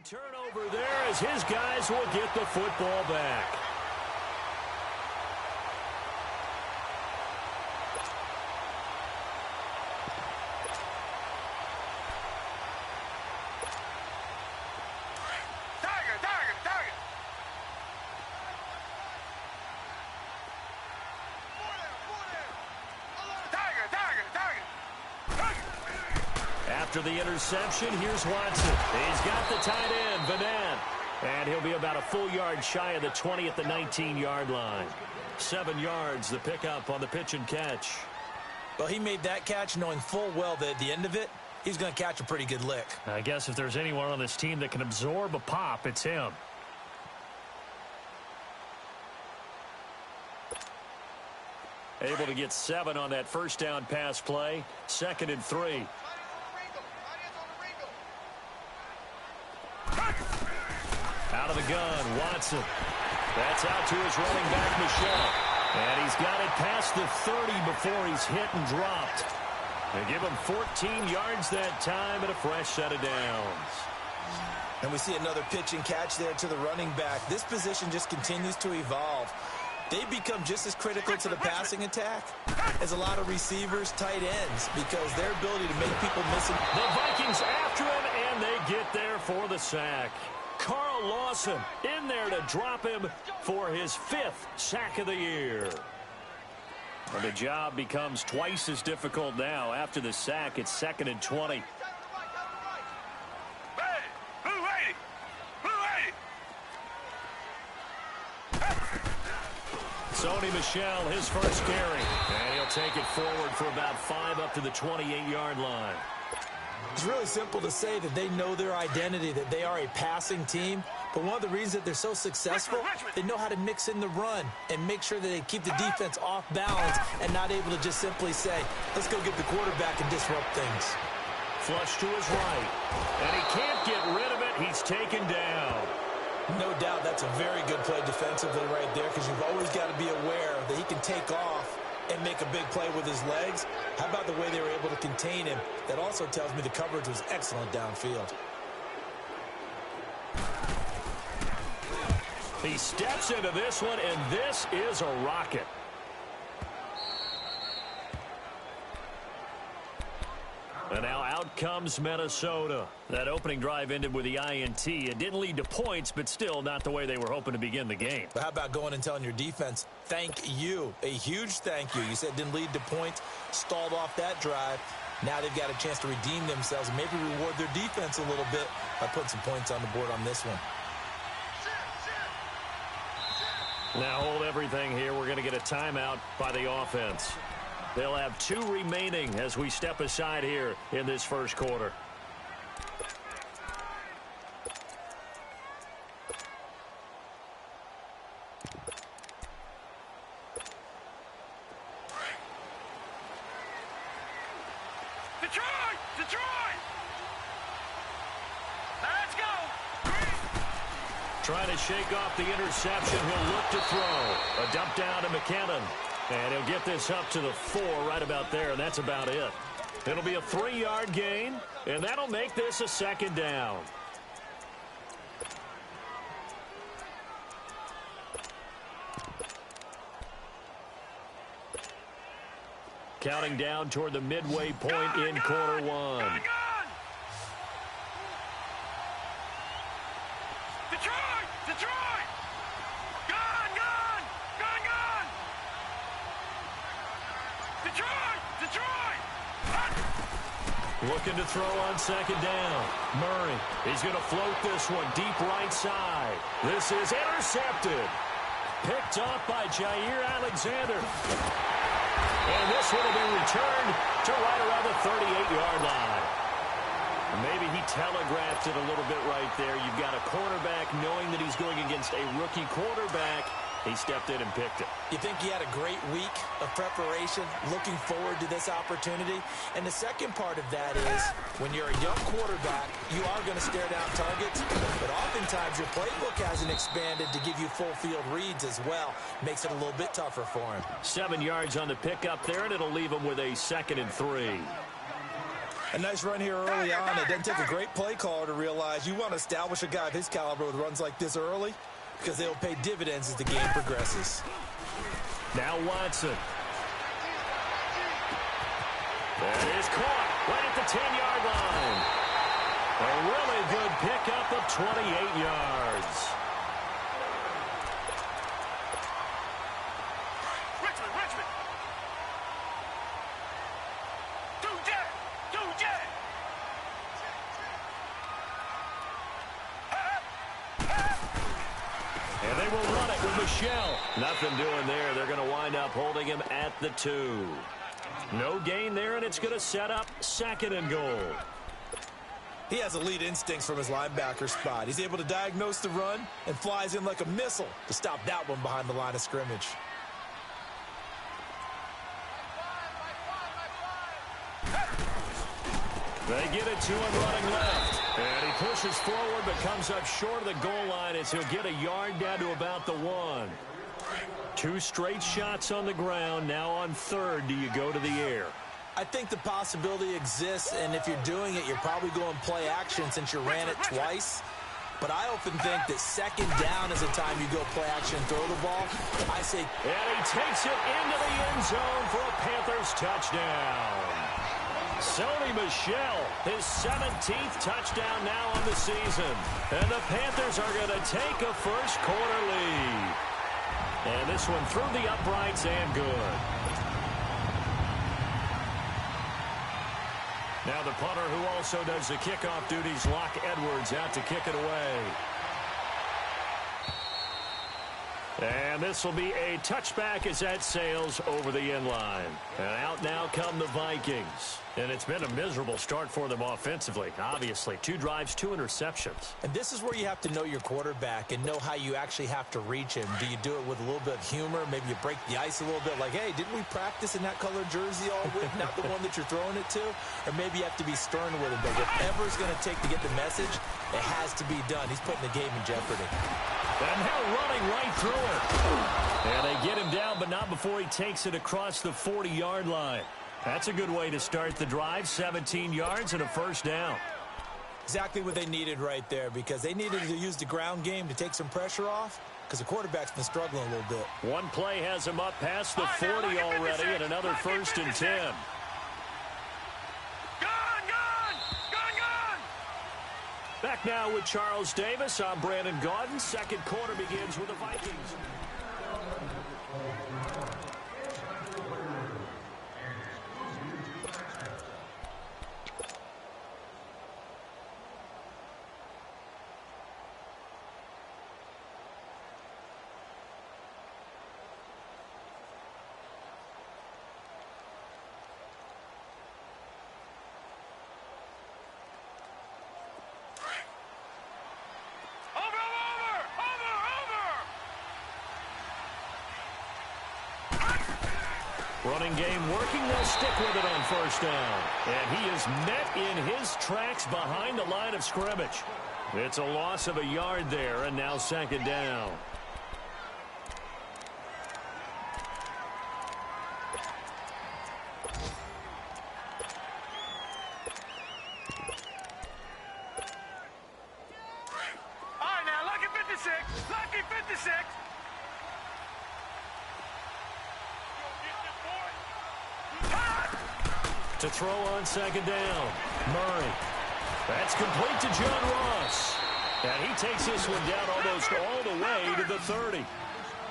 Turnover there as his guys will get the football back. After the interception, here's Watson. He's got the tight end, Vanant. And he'll be about a full yard shy of the 20 at the 19-yard line. 7 yards, the pickup on the pitch and catch. Well, he made that catch knowing full well that at the end of it, he's going to catch a pretty good lick. I guess if there's anyone on this team that can absorb a pop, it's him. Able to get 7 on that first down pass play. 2nd and 3. Out of the gun, Watson. That's out to his running back, Michelle. And he's got it past the 30 before he's hit and dropped. They give him 14 yards that time and a fresh set of downs. And we see another pitch and catch there to the running back. This position just continues to evolve. They become just as critical to the passing attack as a lot of receivers, tight ends, because their ability to make people miss him. The Vikings after him, and they get there for the sack. Carl Lawson in there to drop him for his 5th sack of the year. And the job becomes twice as difficult now. After the sack, it's 2nd and 20. Sony Michel, his first carry. And he'll take it forward for about 5 up to the 28-yard line. It's really simple to say that they know their identity, that they are a passing team. But one of the reasons that they're so successful, they know how to mix in the run and make sure that they keep the defense off balance and not able to just simply say, let's go get the quarterback and disrupt things. Flush to his right. And he can't get rid of it. He's taken down. No doubt that's a very good play defensively right there, because you've always got to be aware that he can take off and make a big play with his legs. How about the way they were able to contain him? That also tells me the coverage was excellent downfield. He steps into this one, and this is a rocket. And now out comes Minnesota. That opening drive ended with the INT. It didn't lead to points, but still not the way they were hoping to begin the game. But how about going and telling your defense, thank you, a huge thank you. You said it didn't lead to points, stalled off that drive. Now they've got a chance to redeem themselves and maybe reward their defense a little bit by putting some points on the board on this one. Now hold everything here. We're going to get a timeout by the offense. They'll have 2 remaining as we step aside here in this first quarter. Detroit! Let's go! Trying to shake off the interception. He'll look to throw. A dump down to McKinnon. And he'll get this up to the 4 right about there, and that's about it. It'll be a 3-yard gain, and that'll make this a 2nd down. Counting down toward the midway point in quarter 1. Detroit! Looking to throw on 2nd down. Murray, he's going to float this one deep right side. This is intercepted. Picked up by Jair Alexander. And this one will be returned to right around the 38-yard line. Maybe he telegraphed it a little bit right there. You've got a cornerback knowing that he's going against a rookie quarterback. He stepped in and picked it. You think he had a great week of preparation, looking forward to this opportunity? And the second part of that is, when you're a young quarterback, you are going to stare down targets, but oftentimes your playbook hasn't expanded to give you full field reads as well. Makes it a little bit tougher for him. 7 yards on the pickup there, and it'll leave him with a 2nd and 3. A nice run here early on. It doesn't take a great play caller to realize you want to establish a guy of his caliber with runs like this early because they'll pay dividends as the game progresses. Now Watson. That is caught right at the 10-yard line. A really good pickup of 28 yards. Richmond. 2-jet. And they will run it with Michelle. Nothing doing there. They're going to wind up holding him at the 2. No gain there, and it's going to set up 2nd and goal. He has elite instincts from his linebacker spot. He's able to diagnose the run and flies in like a missile to stop that one behind the line of scrimmage. They get it to him running left. And he pushes forward but comes up short of the goal line as he'll get a yard down to about the 1. 2 straight shots on the ground. Now on 3rd, do you go to the air? I think the possibility exists, and if you're doing it, you're probably going play action since you ran it twice. But I often think that 2nd down is the time you go play action and throw the ball. I say... And he takes it into the end zone for a Panthers touchdown. Sony Michel, his 17th touchdown now on the season. And the Panthers are going to take a first-quarter lead. And this one through the uprights and good. Now the punter who also does the kickoff duties, Locke Edwards, out to kick it away. And this will be a touchback as that sails over the end line. And out now come the Vikings. And it's been a miserable start for them offensively. Obviously, 2 drives, 2 interceptions. And this is where you have to know your quarterback and know how you actually have to reach him. Do you do it with a little bit of humor? Maybe you break the ice a little bit like, hey, didn't we practice in that colored jersey all week? Not the one that you're throwing it to? Or maybe you have to be stern with him. But whatever it's going to take to get the message, it has to be done. He's putting the game in jeopardy. And now running right through it. And they get him down, but not before he takes it across the 40-yard line. That's a good way to start the drive. 17 yards and a first down. Exactly what they needed right there, because they needed to use the ground game to take some pressure off, because the quarterback's been struggling a little bit. One play has him up past the 40 already, and another 1st and 10. Back now with Charles Davis. I'm Brandon Gaudin. 2nd quarter begins with the Vikings. Running game working. They'll stick with it on 1st down. And he is met in his tracks behind the line of scrimmage. It's a loss of a yard there, and now 2nd down. All right, now, lucky 56. Lucky 56. To throw on 2nd down. Murray. That's complete to John Ross. And he takes this one down almost all the way to the 30.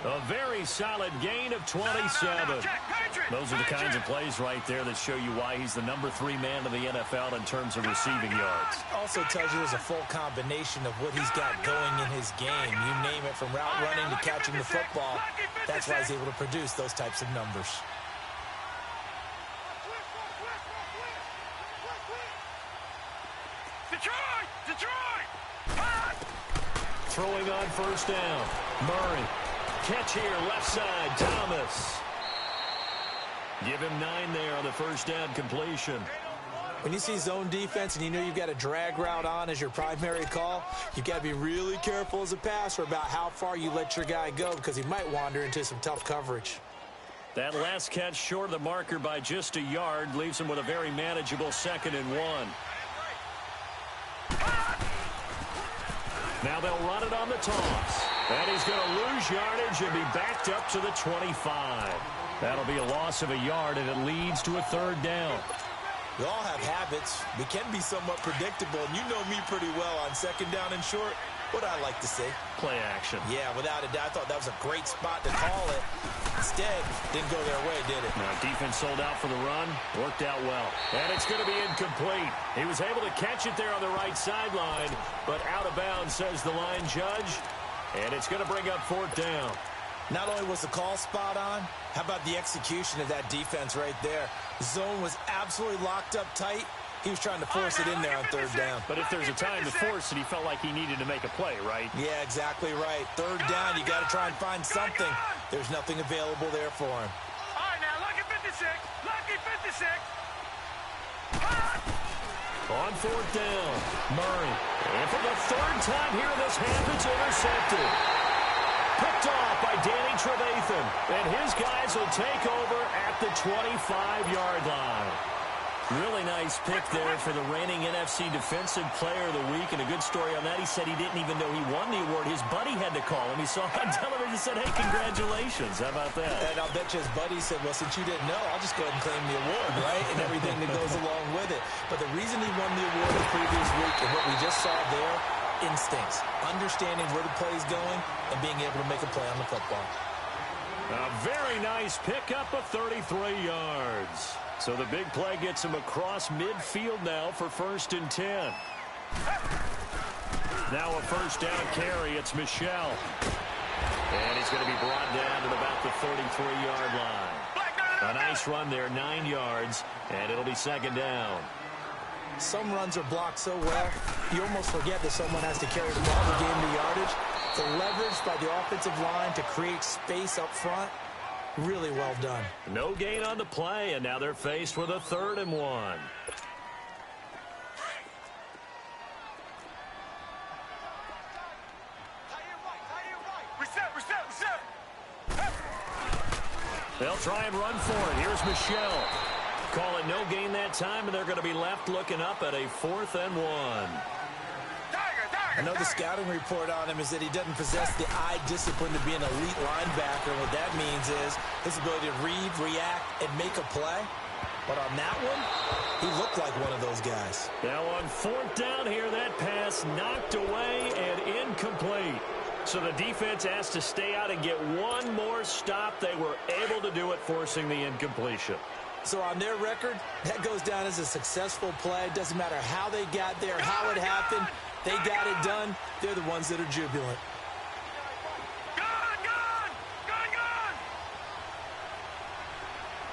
A very solid gain of 27. Those are the kinds of plays right there that show you why he's the number 3 man in the NFL in terms of receiving yards. Also tells you there's a full combination of what he's got going in his game. You name it, from route running to catching the football. That's why he's able to produce those types of numbers. Throwing on 1st down. Murray. Catch here, left side, Thomas. Give him 9 there on the 1st down completion. When you see zone defense and you know you've got a drag route on as your primary call, you've got to be really careful as a passer about how far you let your guy go, because he might wander into some tough coverage. That last catch short of the marker by just a yard leaves him with a very manageable 2nd and 1. Now they'll run it on the toss. And he's going to lose yardage and be backed up to the 25. That'll be a loss of a yard, and it leads to a 3rd down. We all have habits. We can be somewhat predictable, and you know me pretty well on 2nd down and short. What I like to see. Play action. Yeah, without a doubt. I thought that was a great spot to call it. Instead, didn't go their way, did it? Now, defense sold out for the run. Worked out well. And it's going to be incomplete. He was able to catch it there on the right sideline, but out of bounds, says the line judge. And it's going to bring up 4th down. Not only was the call spot on, how about the execution of that defense right there? The zone was absolutely locked up tight. He was trying to force it in there on 3rd down. But if there's a time to force it, he felt like he needed to make a play, right? Yeah, exactly right. 3rd down, you got to try and find something. There's nothing available there for him. All right, now, lucky 56. Lucky 56. On 4th down, Murray. And for the 3rd time here in this half, it's intercepted. Picked off by Danny Trevathan. And his guys will take over at the 25-yard line. Really nice pick there for the reigning NFC Defensive Player of the Week. And a good story on that. He said he didn't even know he won the award. His buddy had to call him. He saw on television and said, hey, congratulations. How about that? And I'll bet you his buddy said, well, since you didn't know, I'll just go ahead and claim the award, right? And everything that goes along with it. But the reason he won the award the previous week and what we just saw there, instincts, understanding where the play is going, and being able to make a play on the football. A very nice pickup of 33 yards. So the big play gets him across midfield now for 1st and 10. Now a 1st down carry. It's Michelle. And he's going to be brought down to about the 33-yard line. A nice run there, 9 yards, and it'll be 2nd down. Some runs are blocked so well, you almost forget that someone has to carry the ball to gain the yardage. The leverage by the offensive line to create space up front, really well done. No gain on the play, and now they're faced with a 3rd and 1. Reset. They'll try and run for it. Here's Michelle. Call it no gain that time, and they're going to be left looking up at a 4th and 1. I know the scouting report on him is that he doesn't possess the eye discipline to be an elite linebacker. What that means is his ability to read, react, and make a play. But on that one, he looked like one of those guys. Now on 4th down here, that pass knocked away and incomplete. So the defense has to stay out and get one more stop. They were able to do it, forcing the incompletion. So on their record, that goes down as a successful play. It doesn't matter how they got there, how it happened. They got it done. They're the ones that are jubilant. Gone!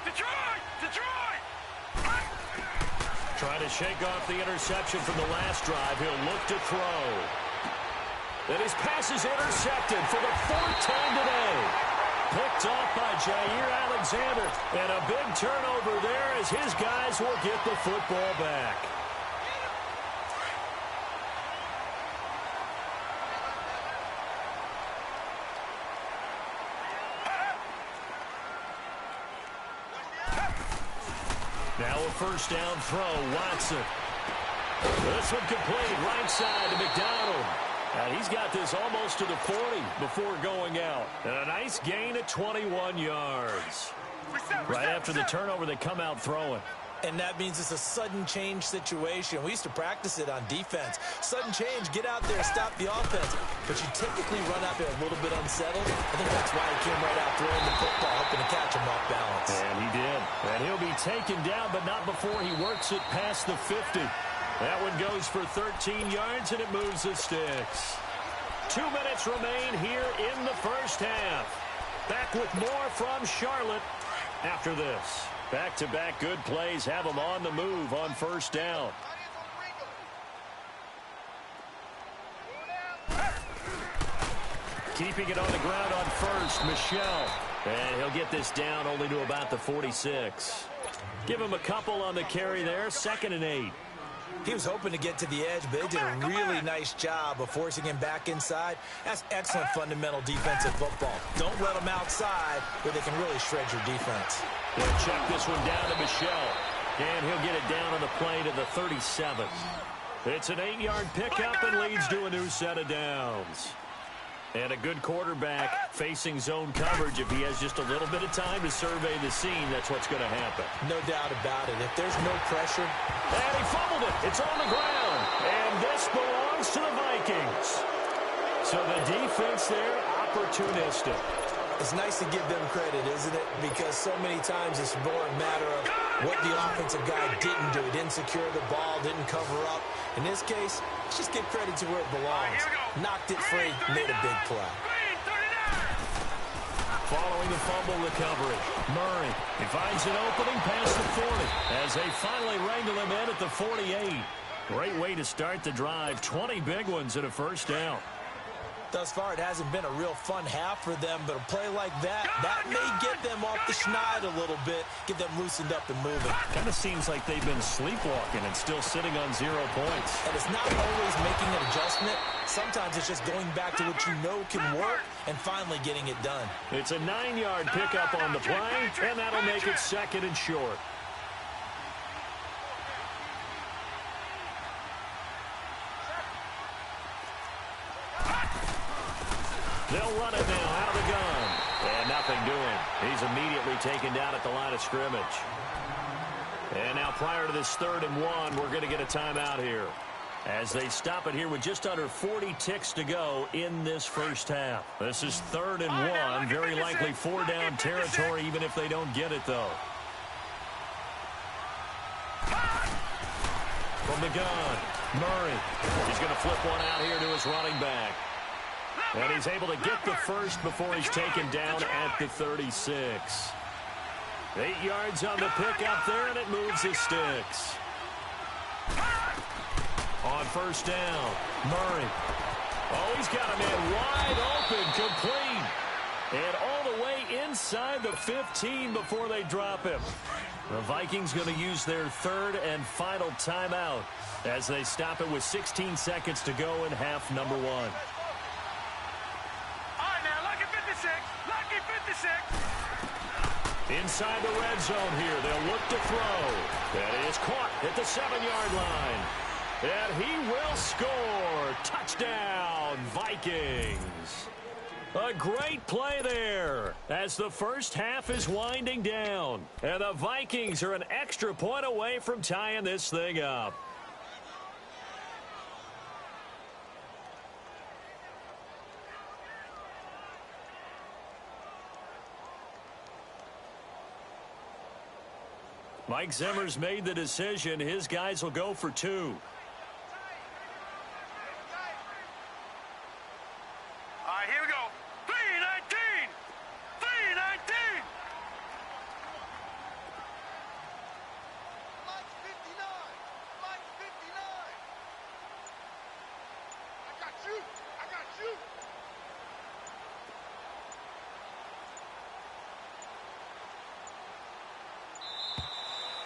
Detroit! Trying to shake off the interception from the last drive. He'll look to throw. And his pass is intercepted for the 4th time today. Picked off by Jair Alexander. And a big turnover there as his guys will get the football back. Now a 1st down throw, Watson. This one complete, right side to McDonald. And he's got this almost to the 40 before going out. And a nice gain at 21 yards. Right after the turnover, they come out throwing. And that means it's a sudden change situation. We used to practice it on defense. Sudden change, get out there, stop the offense. But you typically run out there a little bit unsettled. I think that's why he came right out throwing the football, hoping to catch him off balance. And he did. And he'll be taken down, but not before he works it past the 50. That one goes for 13 yards, and it moves the sticks. 2 minutes remain here in the 1st half. Back with more from Charlotte after this. Back-to-back good plays have them on the move on 1st down. Keeping it on the ground on 1st, Michelle. And he'll get this down only to about the 46. Give him a couple on the carry there, 2nd and 8. He was hoping to get to the edge, but they did a really nice job of forcing him back inside. That's excellent fundamental defensive football. Don't let them outside where they can really shred your defense. They'll check this one down to Michelle, and he'll get it down on the play to the 37. It's an 8-yard pickup and leads to a new set of downs. And a good quarterback facing zone coverage. If he has just a little bit of time to survey the scene, that's what's going to happen. No doubt about it. If there's no pressure. And he fumbled it. It's on the ground. And this belongs to the Vikings. So the defense there, opportunistic. It's nice to give them credit, isn't it? Because so many times it's more a matter of what the offensive guy didn't do. He didn't secure the ball, didn't cover up. In this case, let's just give credit to where it belongs. Knocked it free, made a big play. Following the fumble recovery, Murray, he finds an opening past the 40 as they finally wrangle him in at the 48. Great way to start the drive. 20 big ones and a first down. Thus far, it hasn't been a real fun half for them, but a play like that may get them off the schneid a little bit, get them loosened up and moving. Kind of seems like they've been sleepwalking and still sitting on 0 points. And it's not always making an adjustment. Sometimes it's just going back to what you know can work and finally getting it done. It's a 9-yard pickup on the play, and that'll make it 2nd and short. They'll run it now out of the gun. And nothing doing. He's immediately taken down at the line of scrimmage. And now prior to this 3rd and 1, we're going to get a timeout here, as they stop it here with just under 40 ticks to go in this first half. This is 3rd and 1. Very likely 4-down territory, even if they don't get it, though. From the gun, Murray. He's going to flip one out here to his running back. And he's able to get the first before he's taken down at the 36. 8 yards on the pickup there, and it moves the sticks. On first down, Murray. Oh, he's got a man wide open, complete. And all the way inside the 15 before they drop him. The Vikings going to use their 3rd and final timeout as they stop it with 16 seconds to go in half number 1. Inside the red zone here, they'll look to throw. That is caught at the 7-yard line. And he will score. Touchdown, Vikings. A great play there as the first half is winding down. And the Vikings are an extra point away from tying this thing up. Mike Zimmer's made the decision. His guys will go for 2. All right, here we go. 3-19. 3-19. Like 59. Like 59. I got you. I got you.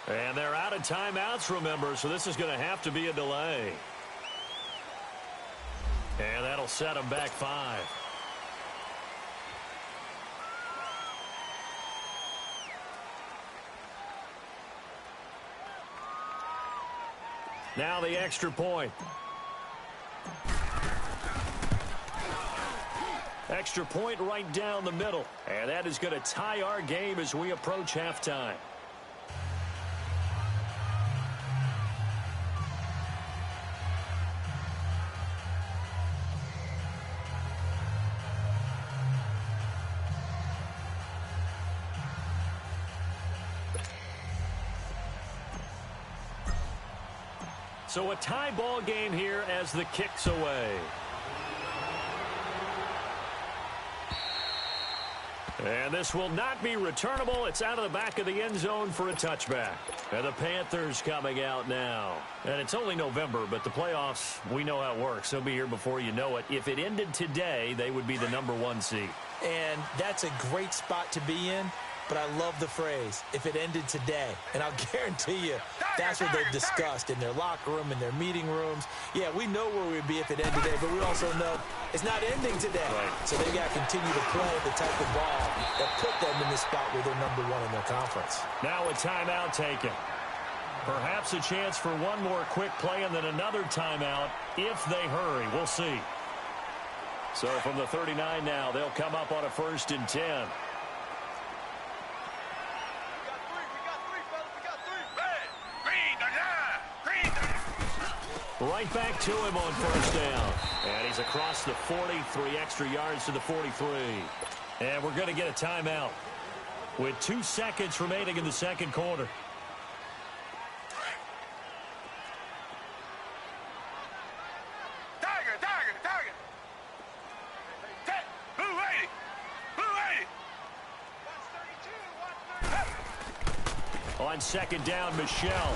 And they're out of timeouts, remember, so this is going to have to be a delay. And that'll set them back 5. Now the extra point. Extra point right down the middle. And that is going to tie our game as we approach halftime. So a tie ball game here as the kick's away. And this will not be returnable. It's out of the back of the end zone for a touchback. And the Panthers coming out now. And it's only November, but the playoffs, we know how it works. They'll be here before you know it. If it ended today, they would be the #1 seed. And that's a great spot to be in. but I love the phrase, if it ended today. And I'll guarantee you that's what they've discussed in their locker room, in their meeting rooms. Yeah, we know where we'd be if it ended today, but we also know it's not ending today. Right. So they've got to continue to play the type of ball that put them in the spot where they're number one in their conference. Now a timeout taken. Perhaps a chance for one more quick play and then another timeout if they hurry. We'll see. So from the 39 now, they'll come up on a 1st and 10. Right back to him on 1st down. And he's across the 40, 3 extra yards to the 43. And we're going to get a timeout with 2 seconds remaining in the second quarter. On 2nd down, Michelle.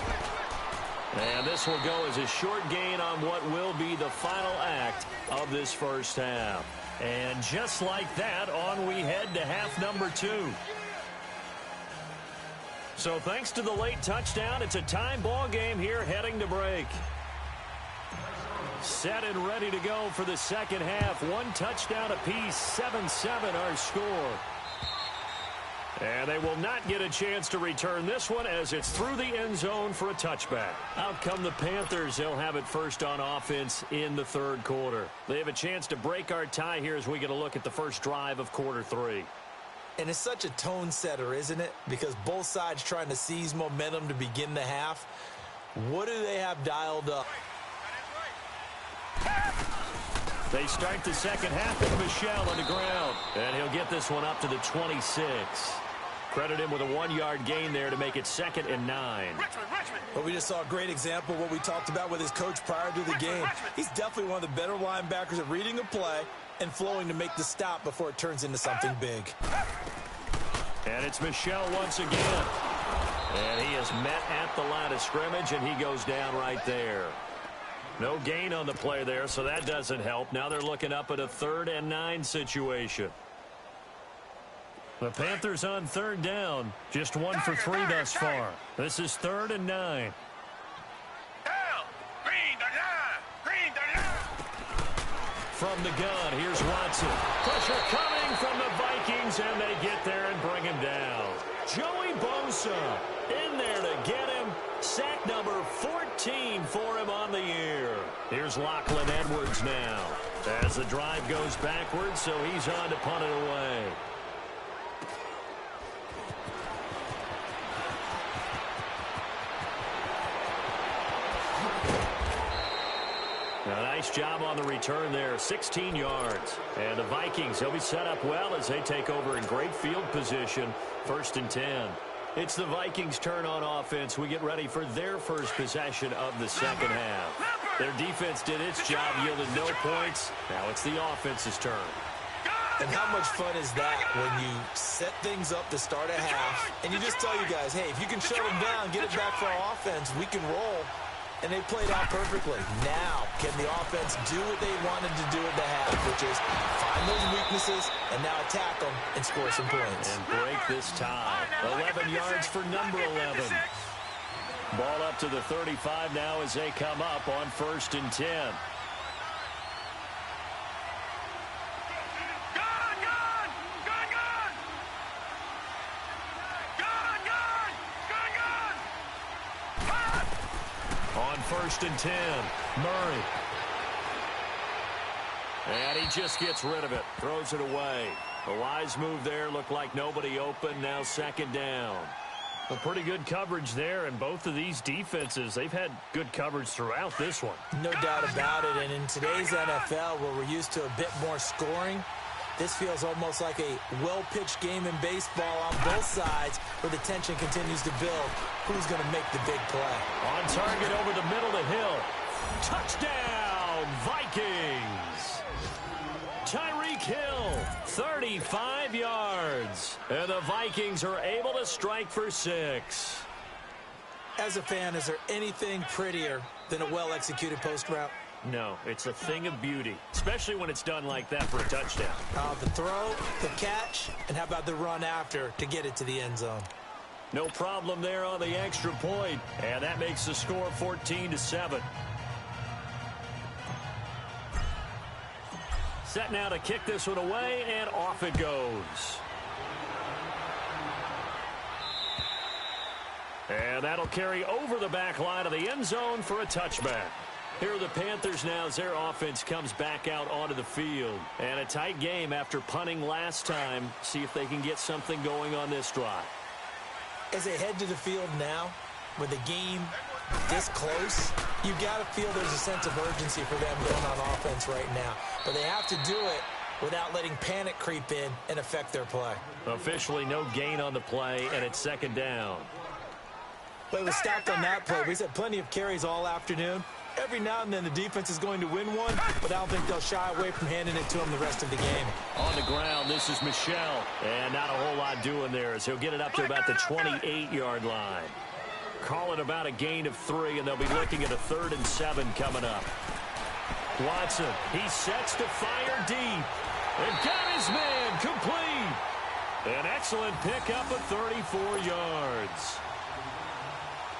And this will go as a short gain on what will be the final act of this first half. And just like that, on we head to half number 2. So thanks to the late touchdown, it's a time ball game here heading to break. Set and ready to go for the second half. 1 touchdown apiece, 7-7 our score. And they will not get a chance to return this one as it's through the end zone for a touchback. Out come the Panthers. They'll have it first on offense in the third quarter. They have a chance to break our tie here as we get a look at the first drive of quarter 3. And it's such a tone setter, isn't it? Because both sides trying to seize momentum to begin the half. What do they have dialed up? They start the second half with Michelle on the ground. And he'll get this one up to the 26. Credit him with a 1-yard gain there to make it 2nd and 9. But we just saw a great example of what we talked about with his coach prior to the game. He's definitely one of the better linebackers at reading a play and flowing to make the stop before it turns into something big. And it's Michelle once again. And he is met at the line of scrimmage, and he goes down right there. No gain on the play there, so that doesn't help. Now they're looking up at a 3rd and 9 situation. The Panthers on 3rd down. Just 1 for 3 thus far. This is 3rd and 9. From the gun, here's Watson. Pressure coming from the Vikings, and they get there and bring him down. Joey Bosa in there to get him. Sack number 14 for him on the year. Here's Lachlan Edwards now. As the drive goes backwards, so he's on to punt it away. A nice job on the return there, 16 yards. And the Vikings, they'll be set up well as they take over in great field position, 1st and 10. It's the Vikings' turn on offense. We get ready for their first possession of the second half. Their defense did its job, yielded no points. Now it's the offense's turn. And how much fun is that when you set things up to start a half, and you just tell you guys, hey, if you can shut them down, get it back for our offense, we can roll. And they played out perfectly. Now, can the offense do what they wanted to do at the half, which is find those weaknesses and now attack them and score some points. And break this tie. 11 yards for number 11. Ball up to the 35 now as they come up on 1st and 10. On 1st and 10, Murray. And he just gets rid of it, throws it away. A wise move there, looked like nobody open, now 2nd down. A pretty good coverage there, and both of these defenses, they've had good coverage throughout this one. No doubt about it, and in today's NFL, where we're used to a bit more scoring, this feels almost like a well-pitched game in baseball on both sides where the tension continues to build. Who's going to make the big play? On target over the middle to Hill. Touchdown, Vikings! Tyreek Hill, 35 yards. And the Vikings are able to strike for 6. As a fan, is there anything prettier than a well-executed post route? No, it's a thing of beauty, especially when it's done like that for a touchdown. The throw, the catch, and how about the run after to get it to the end zone? No problem there on the extra point, and that makes the score 14-7. Set now to kick this one away, and off it goes. And that'll carry over the back line of the end zone for a touchback. Here are the Panthers now as their offense comes back out onto the field. And a tight game after punting last time. See if they can get something going on this drive. As they head to the field now, with the game this close, you've got to feel there's a sense of urgency for them going on offense right now. But they have to do it without letting panic creep in and affect their play. Officially no gain on the play, and it's second down. Play was stopped on that play. We've had plenty of carries all afternoon. Every now and then the defense is going to win one, but I don't think they'll shy away from handing it to him the rest of the game. On the ground, this is Michel. And not a whole lot doing there as he'll get it up to about the 28-yard line. Call it about a gain of 3, and they'll be looking at a 3rd and 7 coming up. Watson, he sets to fire deep. And got his man complete. An excellent pickup of 34 yards.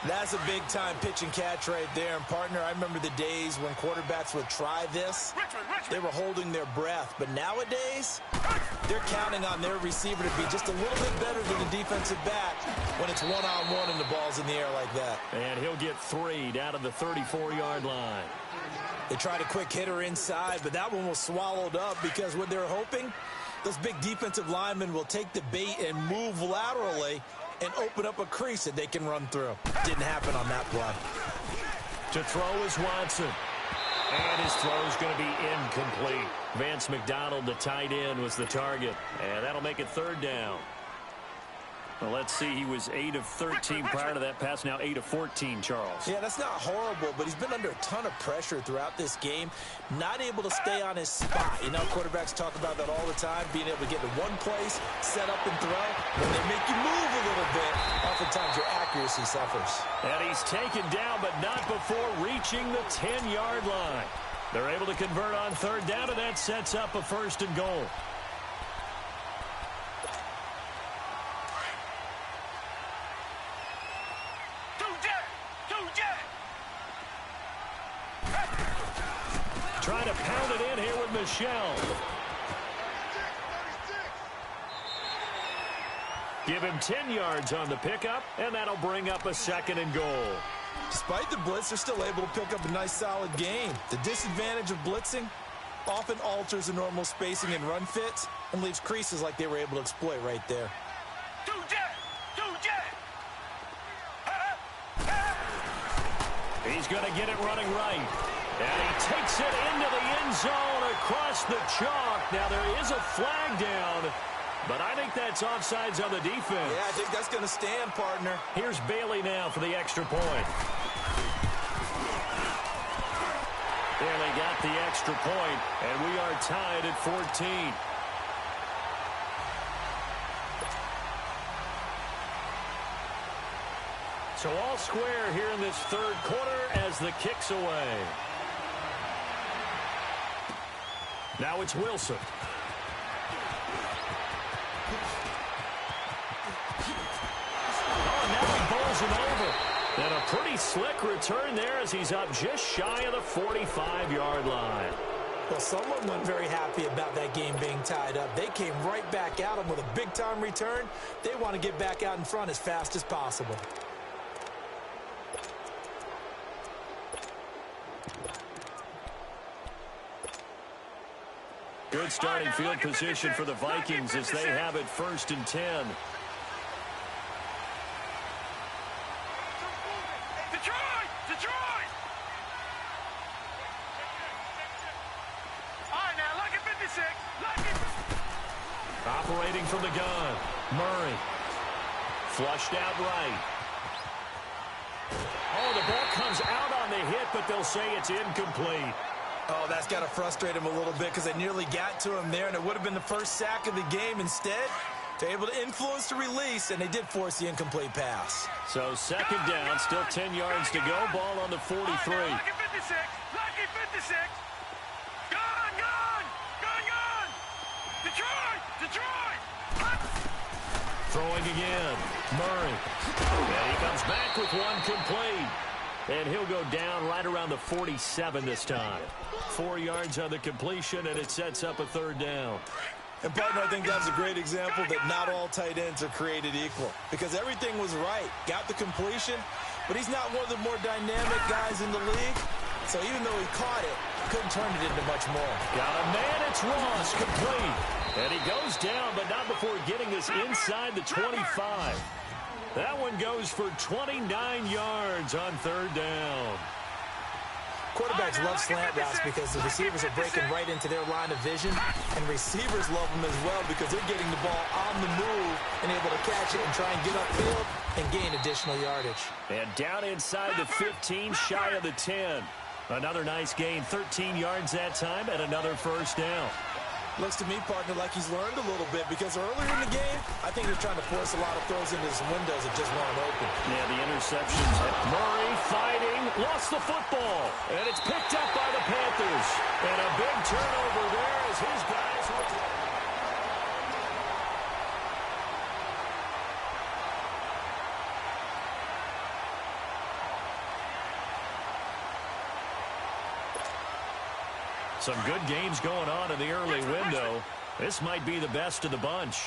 That's a big-time pitch and catch right there. And, partner, I remember the days when quarterbacks would try this. They were holding their breath. But nowadays, they're counting on their receiver to be just a little bit better than the defensive back when it's one-on-one and the ball's in the air like that. And he'll get 3 down to the 34-yard line. They tried a quick hitter inside, but that one was swallowed up because what they're hoping, those big defensive linemen will take the bait and move laterally and open up a crease that they can run through. Didn't happen on that play. To throw is Watson. And his throw is going to be incomplete. Vance McDonald, the tight end, was the target. And that'll make it 3rd down. Well, let's see. He was 8 of 13 prior to that pass. Now 8 of 14, Charles. Yeah, that's not horrible, but he's been under a ton of pressure throughout this game. Not able to stay on his spot. You know, quarterbacks talk about that all the time, being able to get to one place, set up and throw. When they make you move a little bit, oftentimes your accuracy suffers. And he's taken down, but not before reaching the 10-yard line. They're able to convert on 3rd down, and that sets up a 1st and goal. Trying to pound it in here with Michel. Give him 10 yards on the pickup, and that'll bring up a 2nd and goal. Despite the blitz, they're still able to pick up a nice, solid gain. The disadvantage of blitzing often alters the normal spacing and run fits and leaves creases like they were able to exploit right there. He's going to get it running right. And he takes it into the end zone across the chalk. Now, there is a flag down, but I think that's offsides on the defense. Yeah, I think that's going to stand, partner. Here's Bailey now for the extra point. Bailey got the extra point, and we are tied at 14. So all square here in this 3rd quarter as the kick's away. Now it's Wilson. Oh, now he bowls him over. And a pretty slick return there as he's up just shy of the 45-yard line. Well, someone wasn't very happy about that game being tied up. They came right back at him with a big-time return. They want to get back out in front as fast as possible. Good starting field position for the Vikings as they have it 1st and 10. Detroit! All right, now, lucky 56. Lucky. Operating from the gun. Murray. Flushed out right. Oh, the ball comes out on the hit, but they'll say it's incomplete. Oh, that's got to frustrate him a little bit because they nearly got to him there, and it would have been the first sack of the game. Instead, they're able to influence the release, and they did force the incomplete pass. So 2nd down, still 10 yards to go. Ball on the 43. Lucky 56. Lucky 56. 56. Gone, gone. Gone, gone. Detroit, Detroit. Hot. Throwing again. Murray. And he comes back with one complete. And he'll go down right around the 47 this time. 4 yards on the completion, and it sets up a third down. And, partner, I think that's a great example that not all tight ends are created equal. Because everything was right. Got the completion, but he's not one of the more dynamic guys in the league. So even though he caught it, couldn't turn it into much more. Got a man, it's Ross, complete. And he goes down, but not before getting us inside the 25. That one goes for 29 yards on third down. Quarterbacks love slant routes because the receivers are breaking right into their line of vision, and receivers love them as well because they're getting the ball on the move and able to catch it and try and get upfield and gain additional yardage. And down inside the 15, shy of the 10. Another nice gain, 13 yards that time, and another first down. Looks to me, partner, like he's learned a little bit because earlier in the game, I think he was trying to force a lot of throws into his windows that just weren't open. Yeah, the interceptions. Murray fighting, lost the football, and it's picked up by the Panthers. And a big turnover there as his guys were... Some good games going on in the early window. This might be the best of the bunch.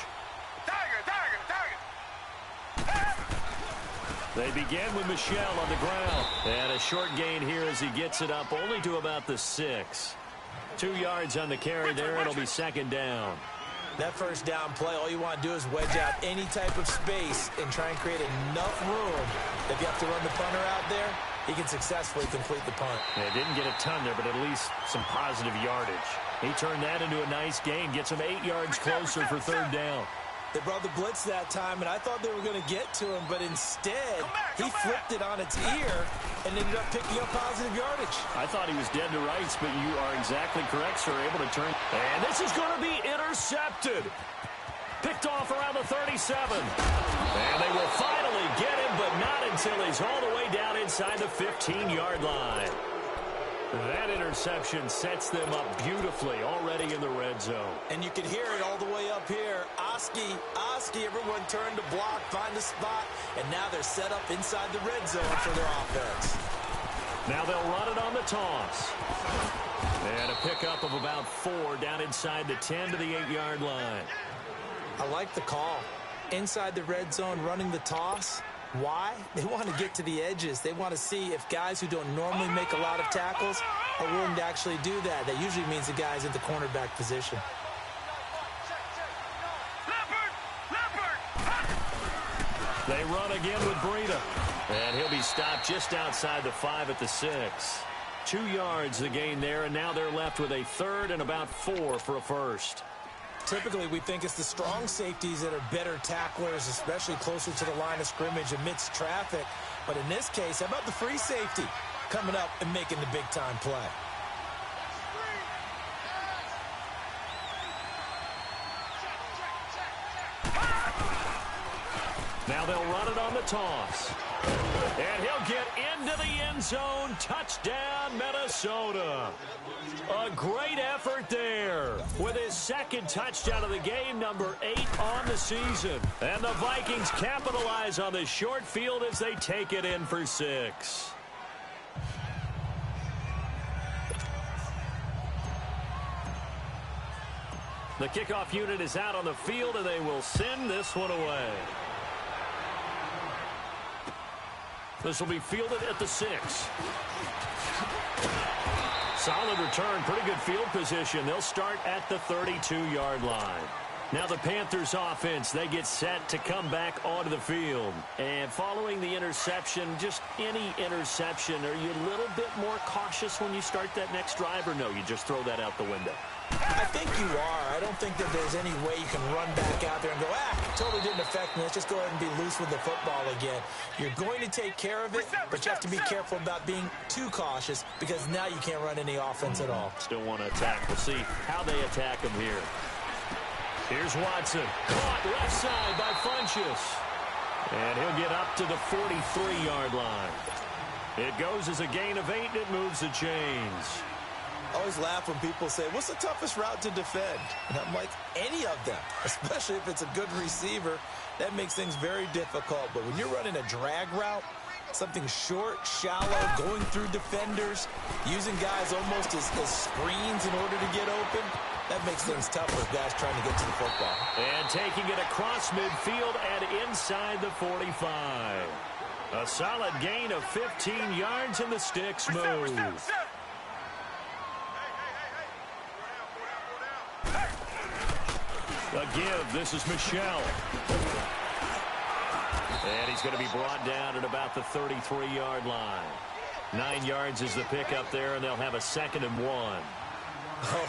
They begin with Michel on the ground. And a short gain here as he gets it up only to about the 6. 2 yards on the carry there. It'll be second down. That first down play, all you want to do is wedge out any type of space and try and create enough room. If you have to run the punter out there, he can successfully complete the punt. Yeah, didn't get a ton there, but at least some positive yardage. He turned that into a nice gain, gets him 8 yards closer for third down. They brought the blitz that time, and I thought they were going to get to him, but instead, he flipped it on its ear and ended up picking up positive yardage. I thought he was dead to rights, but you are exactly correct, sir. Able to turn. And this is going to be intercepted. Picked off around the 37. And they will finally get him, but not until he's all the way down inside the 15-yard line. That interception sets them up beautifully already in the red zone. And you can hear it all the way up here. Oski, everyone turned to block, find a spot, and now they're set up inside the red zone for their offense. Now they'll run it on the toss. And a pickup of about 4 down inside the 10 to the 8-yard line. I like the call. Inside the red zone, running the toss. Why? They want to get to the edges. They want to see if guys who don't normally make a lot of tackles are willing to actually do that. That usually means the guy's in the cornerback position. They run again with Breida. And he'll be stopped just outside the 5 at the 6. 2 yards the gain there, and now they're left with a third and about 4 for a first. Typically, we think it's the strong safeties that are better tacklers, especially closer to the line of scrimmage amidst traffic. But in this case, how about the free safety coming up and making the big-time play? Now they'll run it on the toss. And he'll get into the end zone. Touchdown, Minnesota. A great effort there with his second touchdown of the game, number 8 on the season. And the Vikings capitalize on the short field as they take it in for 6. The kickoff unit is out on the field, and they will send this one away. This will be fielded at the 6. Solid return, pretty good field position. They'll start at the 32-yard line. Now the Panthers offense, they get set to come back onto the field. And following the interception, just any interception, are you a little bit more cautious when you start that next drive, or no, you just throw that out the window? I think you are. I don't think that there's any way you can run back out there and go, totally didn't affect me. Let's just go ahead and be loose with the football again. You're going to take care of it, but you have to be careful about being too cautious because now you can't run any offense at all. Still want to attack. We'll see how they attack him here. Here's Watson. Caught left side by Funchess. And he'll get up to the 43-yard line. It goes as a gain of 8, and it moves the chains. I always laugh when people say, what's the toughest route to defend? And I'm like, any of them, especially if it's a good receiver. That makes things very difficult. But when you're running a drag route, something short, shallow, going through defenders, using guys almost as screens in order to get open, that makes things tough for guys trying to get to the football. And taking it across midfield and inside the 45. A solid gain of 15 yards in the sticks move. A give. This is Michelle. And he's going to be brought down at about the 33-yard line. 9 yards is the pickup there, and they'll have a 2nd and 1.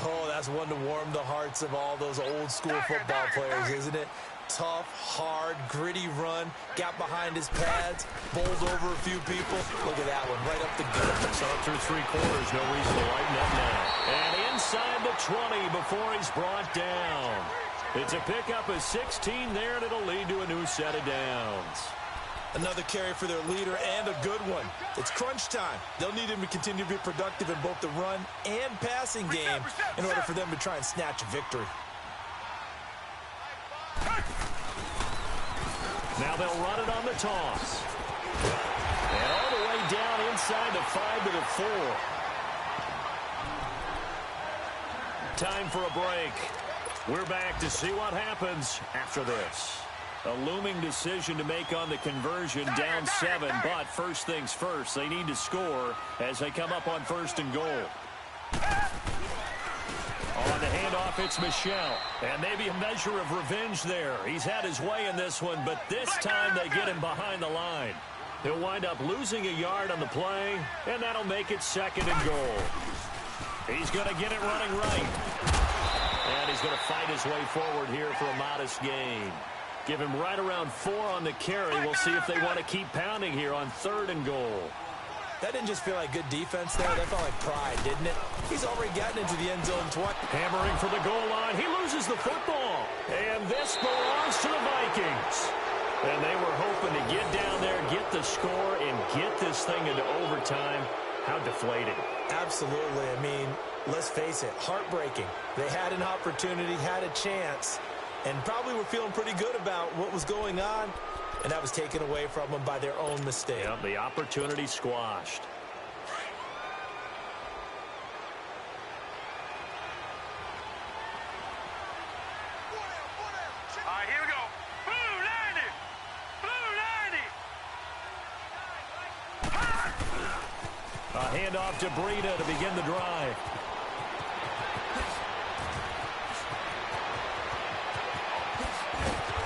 Oh, that's one to warm the hearts of all those old-school football players, isn't it? Tough, hard, gritty run, got behind his pads, bowled over a few people. Look at that one, right up the gut. So through 3 quarters, no reason to lighten up now. And inside the 20 before he's brought down. It's a pickup of 16 there, and it'll lead to a new set of downs. Another carry for their leader, and a good one. It's crunch time. They'll need him to continue to be productive in both the run and passing game in order for them to try and snatch a victory. Now they'll run it on the toss. And all the way down inside the 5 to the 4. Time for a break. We're back to see what happens after this. A looming decision to make on the conversion, down 7, but first things first, they need to score as they come up on 1st and goal. On the handoff, it's Michelle, and maybe a measure of revenge there. He's had his way in this one, but this time they get him behind the line. He'll wind up losing a yard on the play, and that'll make it 2nd and goal. He's going to get it running right. And he's going to fight his way forward here for a modest gain. Give him right around 4 on the carry. We'll see if they want to keep pounding here on 3rd and goal. That didn't just feel like good defense there. That felt like pride, didn't it? He's already gotten into the end zone twice. Hammering for the goal line. He loses the football. And this belongs to the Vikings. And they were hoping to get down there, get the score, and get this thing into overtime. How deflating. Absolutely. I mean, let's face it, heartbreaking. They had an opportunity, had a chance, and probably were feeling pretty good about what was going on, and that was taken away from them by their own mistake. Yep, the opportunity squashed. All right, here we go. Blue 90. Blue 90. A handoff to Breida to begin the drive.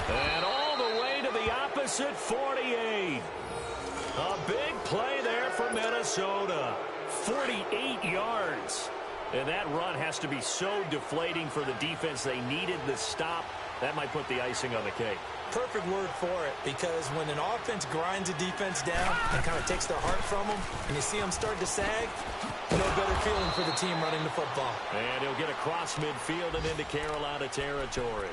And all the way to the opposite 48. A big play there for Minnesota. 48 yards. And that run has to be so deflating for the defense. They needed the stop. That might put the icing on the cake. Perfect word for it, because when an offense grinds a defense down and kind of takes their heart from them, and you see them start to sag, no better feeling for the team running the football. And he'll get across midfield and into Carolina territory.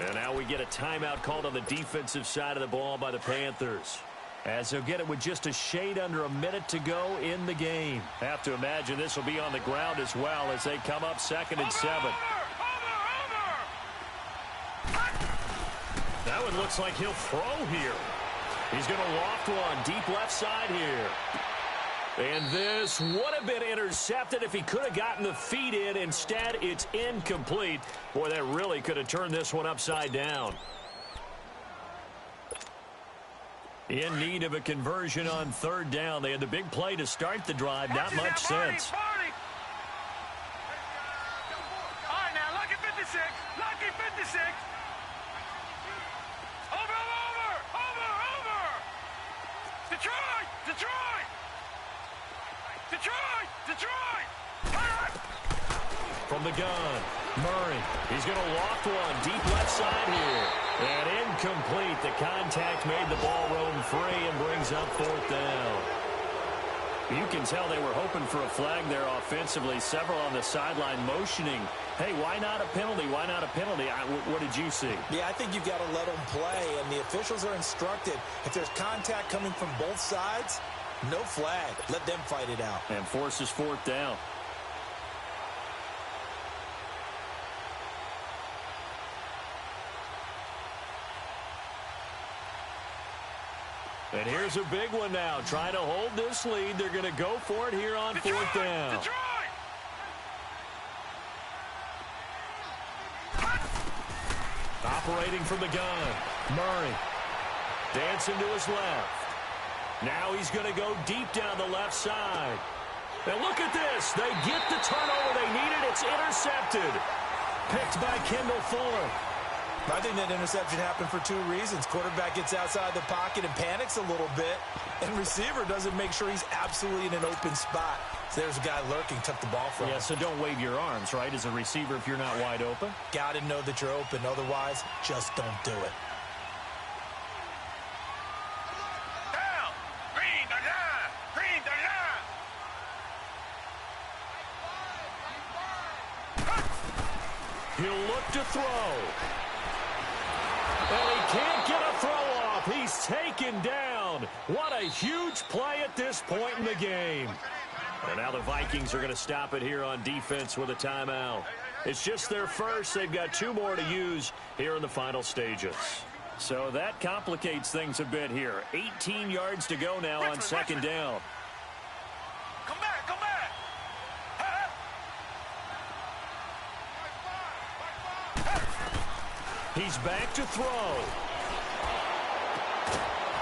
And now we get a timeout called on the defensive side of the ball by the Panthers, as they'll get it with just a shade under a minute to go in the game. Have to imagine this will be on the ground as well as they come up 2nd and 7. That one looks like he'll throw here. He's going to loft one deep left side here. And this would have been intercepted if he could have gotten the feet in. Instead, it's incomplete. Boy, that really could have turned this one upside down. In need of a conversion on 3rd down. They had the big play to start the drive. Not much sense. All right, now, lucky 56. Lucky 56. Over. Detroit! From the gun, Murray. He's going to loft one deep left side here. And incomplete. The contact made the ball roam free and brings up 4th down. You can tell they were hoping for a flag there offensively. Several on the sideline motioning. Hey, why not a penalty? Why not a penalty? What did you see? Yeah, I think you've got to let them play, and the officials are instructed. If there's contact coming from both sides, no flag. Let them fight it out. And forces 4th down. And here's a big one now. Trying to hold this lead. They're going to go for it here on fourth down. Operating from the gun. Murray. Dancing to his left. Now he's going to go deep down the left side. And look at this. They get the turnover they needed. It's intercepted. Picked by Kendall Fuller. I think that interception happened for two reasons. Quarterback gets outside the pocket and panics a little bit, and receiver doesn't make sure he's absolutely in an open spot. So there's a guy lurking, took the ball from him. Yeah, so don't wave your arms, right, as a receiver if you're not wide open. Got to know that you're open. Otherwise, just don't do it. Down. Green the line. Green the line. He'll look to throw. And he can't get a throw off. He's taken down. What a huge play at this point in the game. And now the Vikings are going to stop it here on defense with a timeout. It's just their first. They've got two more to use here in the final stages. So that complicates things a bit here. 18 yards to go now on second down. Come back, come back. He's back to throw.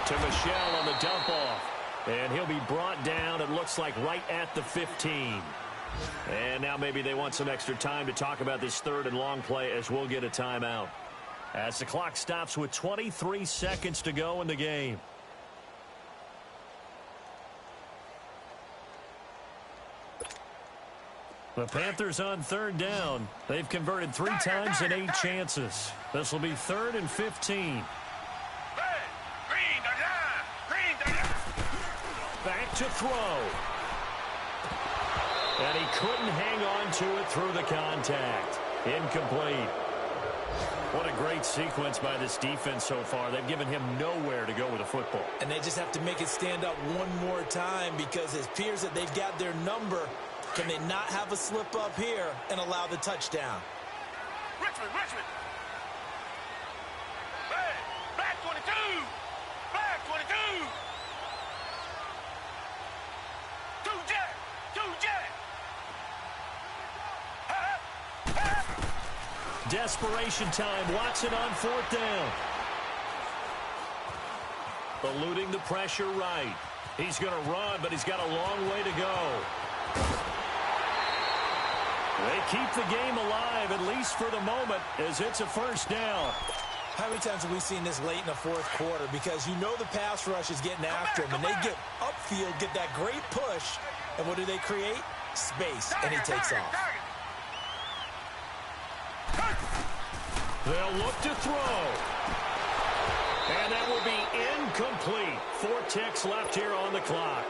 To Michel on the dump off. And he'll be brought down, it looks like, right at the 15. And now maybe they want some extra time to talk about this third and long play as we'll get a timeout. As the clock stops with 23 seconds to go in the game. The Panthers on third down. They've converted 3 times in 8 chances. This will be 3rd and 15. Back to throw. And he couldn't hang on to it through the contact. Incomplete. What a great sequence by this defense so far. They've given him nowhere to go with the football. And they just have to make it stand up one more time because it appears that they've got their number. Can they not have a slip up here and allow the touchdown? Richmond. Hey, black 22. Black 22. Two jet. Desperation time. Watson on fourth down. Eluding the pressure right. He's going to run, but he's got a long way to go. They keep the game alive, at least for the moment, as it's a first down. How many times have we seen this late in the fourth quarter? Because you know the pass rush is getting after him, and they get upfield, get that great push, and what do they create? Space, and he takes off. They'll look to throw. And that will be incomplete. 4 ticks left here on the clock.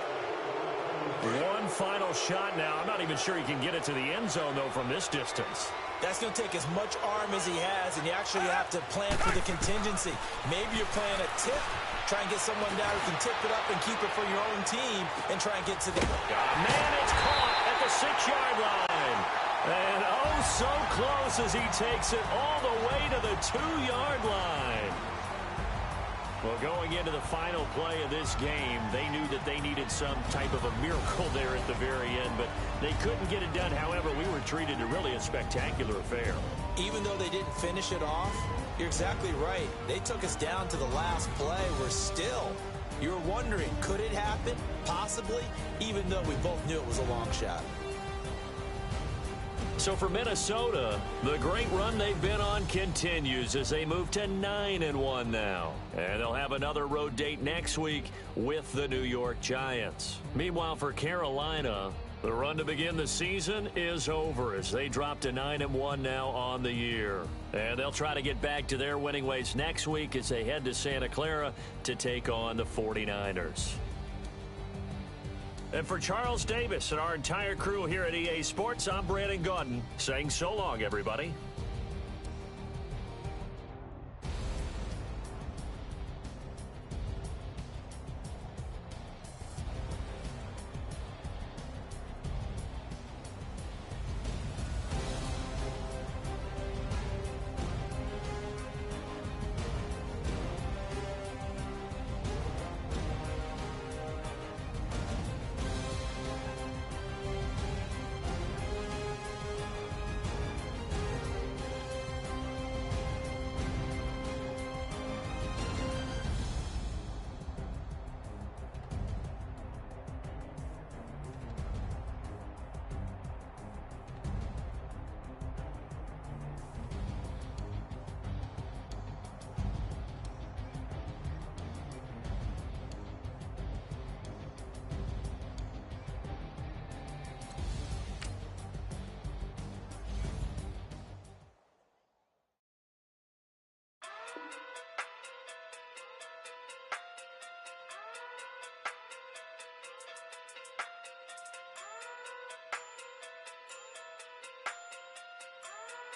One final shot now. I'm not even sure he can get it to the end zone, though, from this distance. That's going to take as much arm as he has, and you actually have to plan for the contingency. Maybe you're playing a tip. Try and get someone down who can tip it up and keep it for your own team and try and get to the... Man, it's caught at the 6-yard line. And oh, so close as he takes it all the way to the 2-yard line. Well, going into the final play of this game, they knew that they needed some type of a miracle there at the very end, but they couldn't get it done. However, we were treated to really a spectacular affair. Even though they didn't finish it off, you're exactly right. They took us down to the last play. We're still, you were wondering, could it happen? Possibly, even though we both knew it was a long shot. So for Minnesota, the great run they've been on continues as they move to 9-1 now. And they'll have another road date next week with the New York Giants. Meanwhile, for Carolina, the run to begin the season is over as they drop to 9-1 now on the year. And they'll try to get back to their winning ways next week as they head to Santa Clara to take on the 49ers. And for Charles Davis and our entire crew here at EA Sports, I'm Brandon Gaudin saying so long, everybody.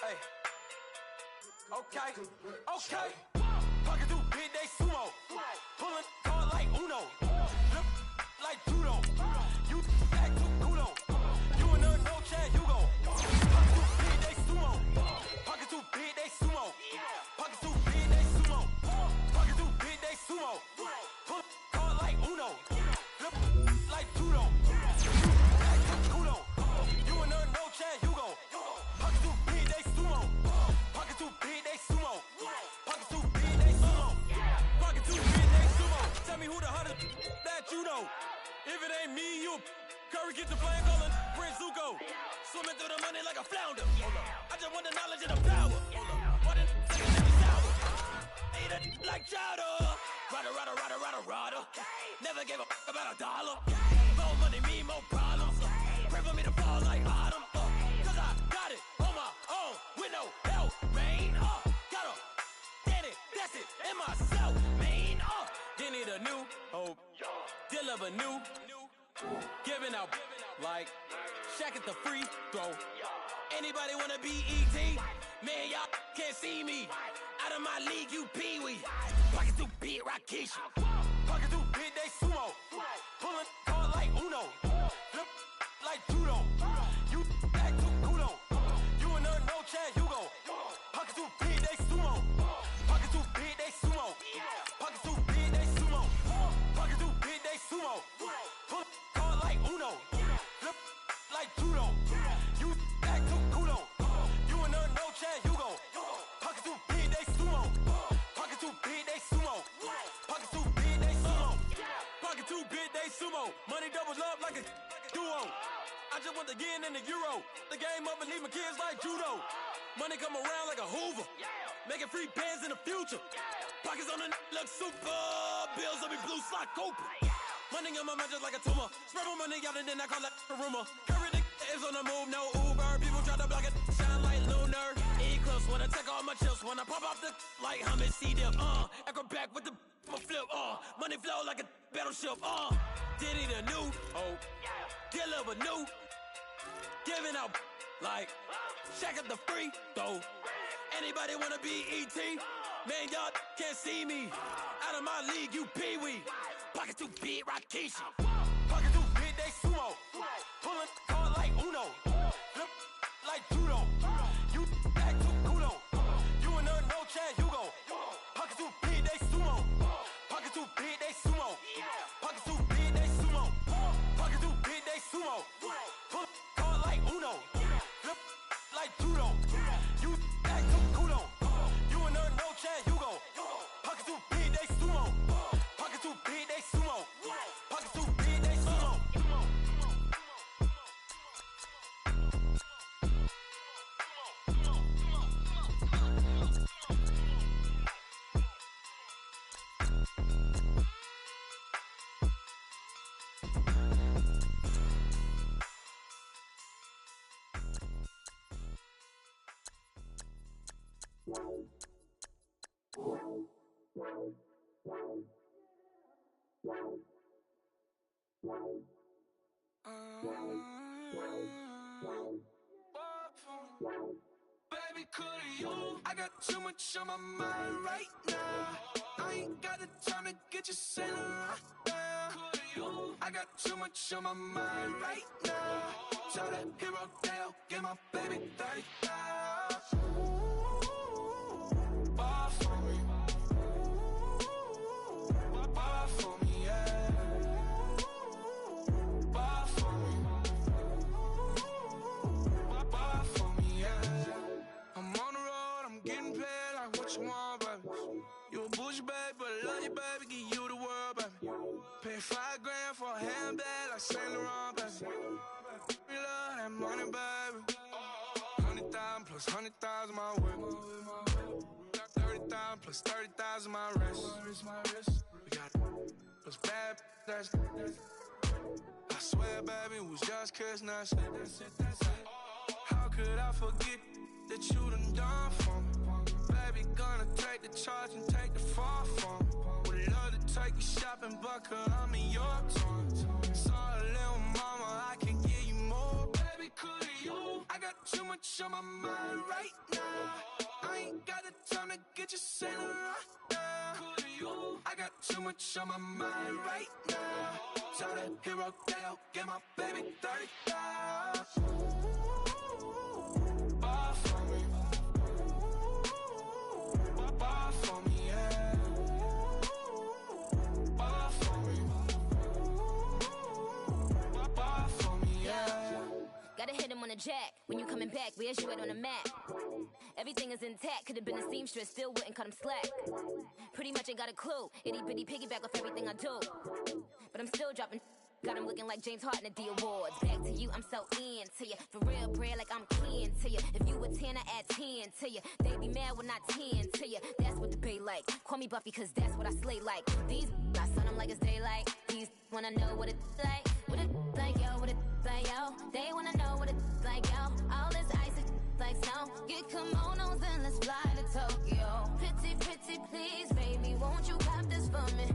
Hey. Okay. Pocket through big day sumo. Pulling card like Uno. Flip like judo. You act too kudo. You and her no Chad Hugo. Pocket through big day sumo. Pocket through big day sumo. Pocket through big day sumo. Pocket through big day sumo. Pull card like Uno. Flip like judo. You act too kudo. You and her no Chad Hugo. Pocket through big day sumo. Pocket through big day sumo. Pocket through big day sumo. Pocket through big day sumo. Tell me who the hottest that you know. If it ain't me, you Curry get the flame calling Prince Zuko. Swimming through the money like a flounder. I just want the knowledge and the power. Why the niggas never sour? Eat it like chowder. Rada. Never gave a fuck about a dollar. More money, me, more problems. Pray for me to fall like autumn. Cause I got it on my own with no help, man. Got a daddy, that's it, in myself, man. They need a new hope. Deal of a new. Giving out like Shaq at the free throw. Anybody wanna be E.T.? Man, y'all can't see me. Out of my league, you pee-wee. Pocket through beat Rakishi. Pocket through big day sumo. Pulling card like Uno. Flip like judo. You act too kudo. You and her no Chad Hugo. Pocket through big day sumo. Pocket through big day sumo. Pocket through big day sumo. Pocket through big day sumo. Pull card like Uno. Flip like judo. You act too kudo. You and her no Chad Hugo. Pocket through big day sumo. Pocket through big day sumo. Pocket through big day sumo. Pocket through big day sumo. Money doubles up like a duo. I just want the yen and the euro. The game up and leave my kids like judo. Money come around like a Hoover. Making free bands in the future. Pockets on the look super. Bills on me blue slot Cooper. Money on my mind just like a tumor. Spread my money out and then I call that a rumor. Curry the is on the move, no Uber. People try to block it, shine like lunar. Eclipse wanna take all my chips. When I pop off the like Hummus C-Dip. Acrobat with the flip. Money flow like a battleship. Diddy the new hope. Deal of a new. Giving out like Shaq at the free throw. Anybody wanna be E.T.? Man, y'all can't see me. Out of my league, you pee-wee. Pocket too big, Rakishi. Pocket too big, they sumo. Pulling card like Uno. Flip like judo. You act too kudo. You and her no Chad Hugo. Pocket too big, they sumo. Pocket too big, they sumo. Pocket too big, they sumo. Pocket too big, they sumo. Pull card like Uno. Flip like judo. You act too kudo. You and her no Chad Hugo. Pocket too big, they sumo. Pocket too big, they sumo. Pocket too big, they sumo. Baby, could you? I got too much on my mind right now. I ain't got the time to get you sailing right now. Could you? I got too much on my mind right now. Tell that hero Dale, get my baby 30,000. Bar for me. Bar for me, yeah. Bar for me. Bar for me, yeah. I'm on the road, I'm getting paid like what you want, baby. You a bougie, baby, but I love you, baby. Give you the world, baby. Pay $5 grand for a handbag like Saint Laurent, baby. We love that money, baby. 100,000 plus 100,000 my way. 30,000 plus 30,000 my wrist. We got those bad, that's I swear, baby, it was just kiss, that's it. How could I forget that you done for me? Baby, gonna take the charge and take the fall from me. Would love to take you shopping, but cause I'm in your town. Sorry, little mama, I can give you more. Baby, could you? I got got too much on my mind right now. I ain't got the time to get you sent right now. I got too much on my mind right now. Tell the hero Dale, get my baby 30,000. Bar for me. Bar for me, yeah. Bar for me. Bar for me, yeah. Gotta hit him on the jack. When you coming back, where's you at on the map? Everything is intact. Could've been a seamstress, still wouldn't cut him slack. Pretty much ain't got a clue. Itty bitty piggyback off everything I do. But I'm still dropping. Got him looking like James Harden at the awards. Back to you, I'm so into you. For real, bread, like I'm kin to you. If you were 10, I add 10 to you. They be mad when I 10 to you. That's what the bay like. Call me Buffy, cause that's what I slay like. These, I son them like it's daylight. These wanna know what it's like. What it like, yo, what it like, yo. They wanna know what it's like, yo. All this ice is like snow. Get kimonos and let's fly to Tokyo. Pretty, pretty, please, baby, won't you pop this for me?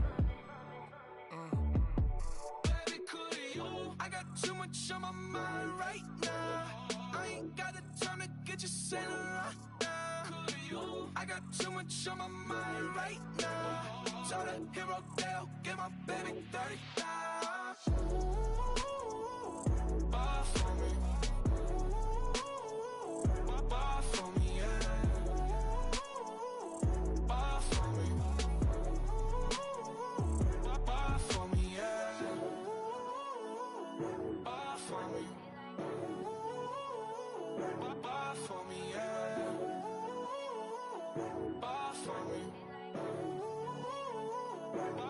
I got too much on my mind right now. I ain't got the time to get you sent right now. I got too much on my mind right now. Tell the hero Dale, get my baby 30,000. Bar for me. Bar for me, yeah. Bar for me. Bar for me, yeah. Bar for me. Bar for me, yeah. Bar for me.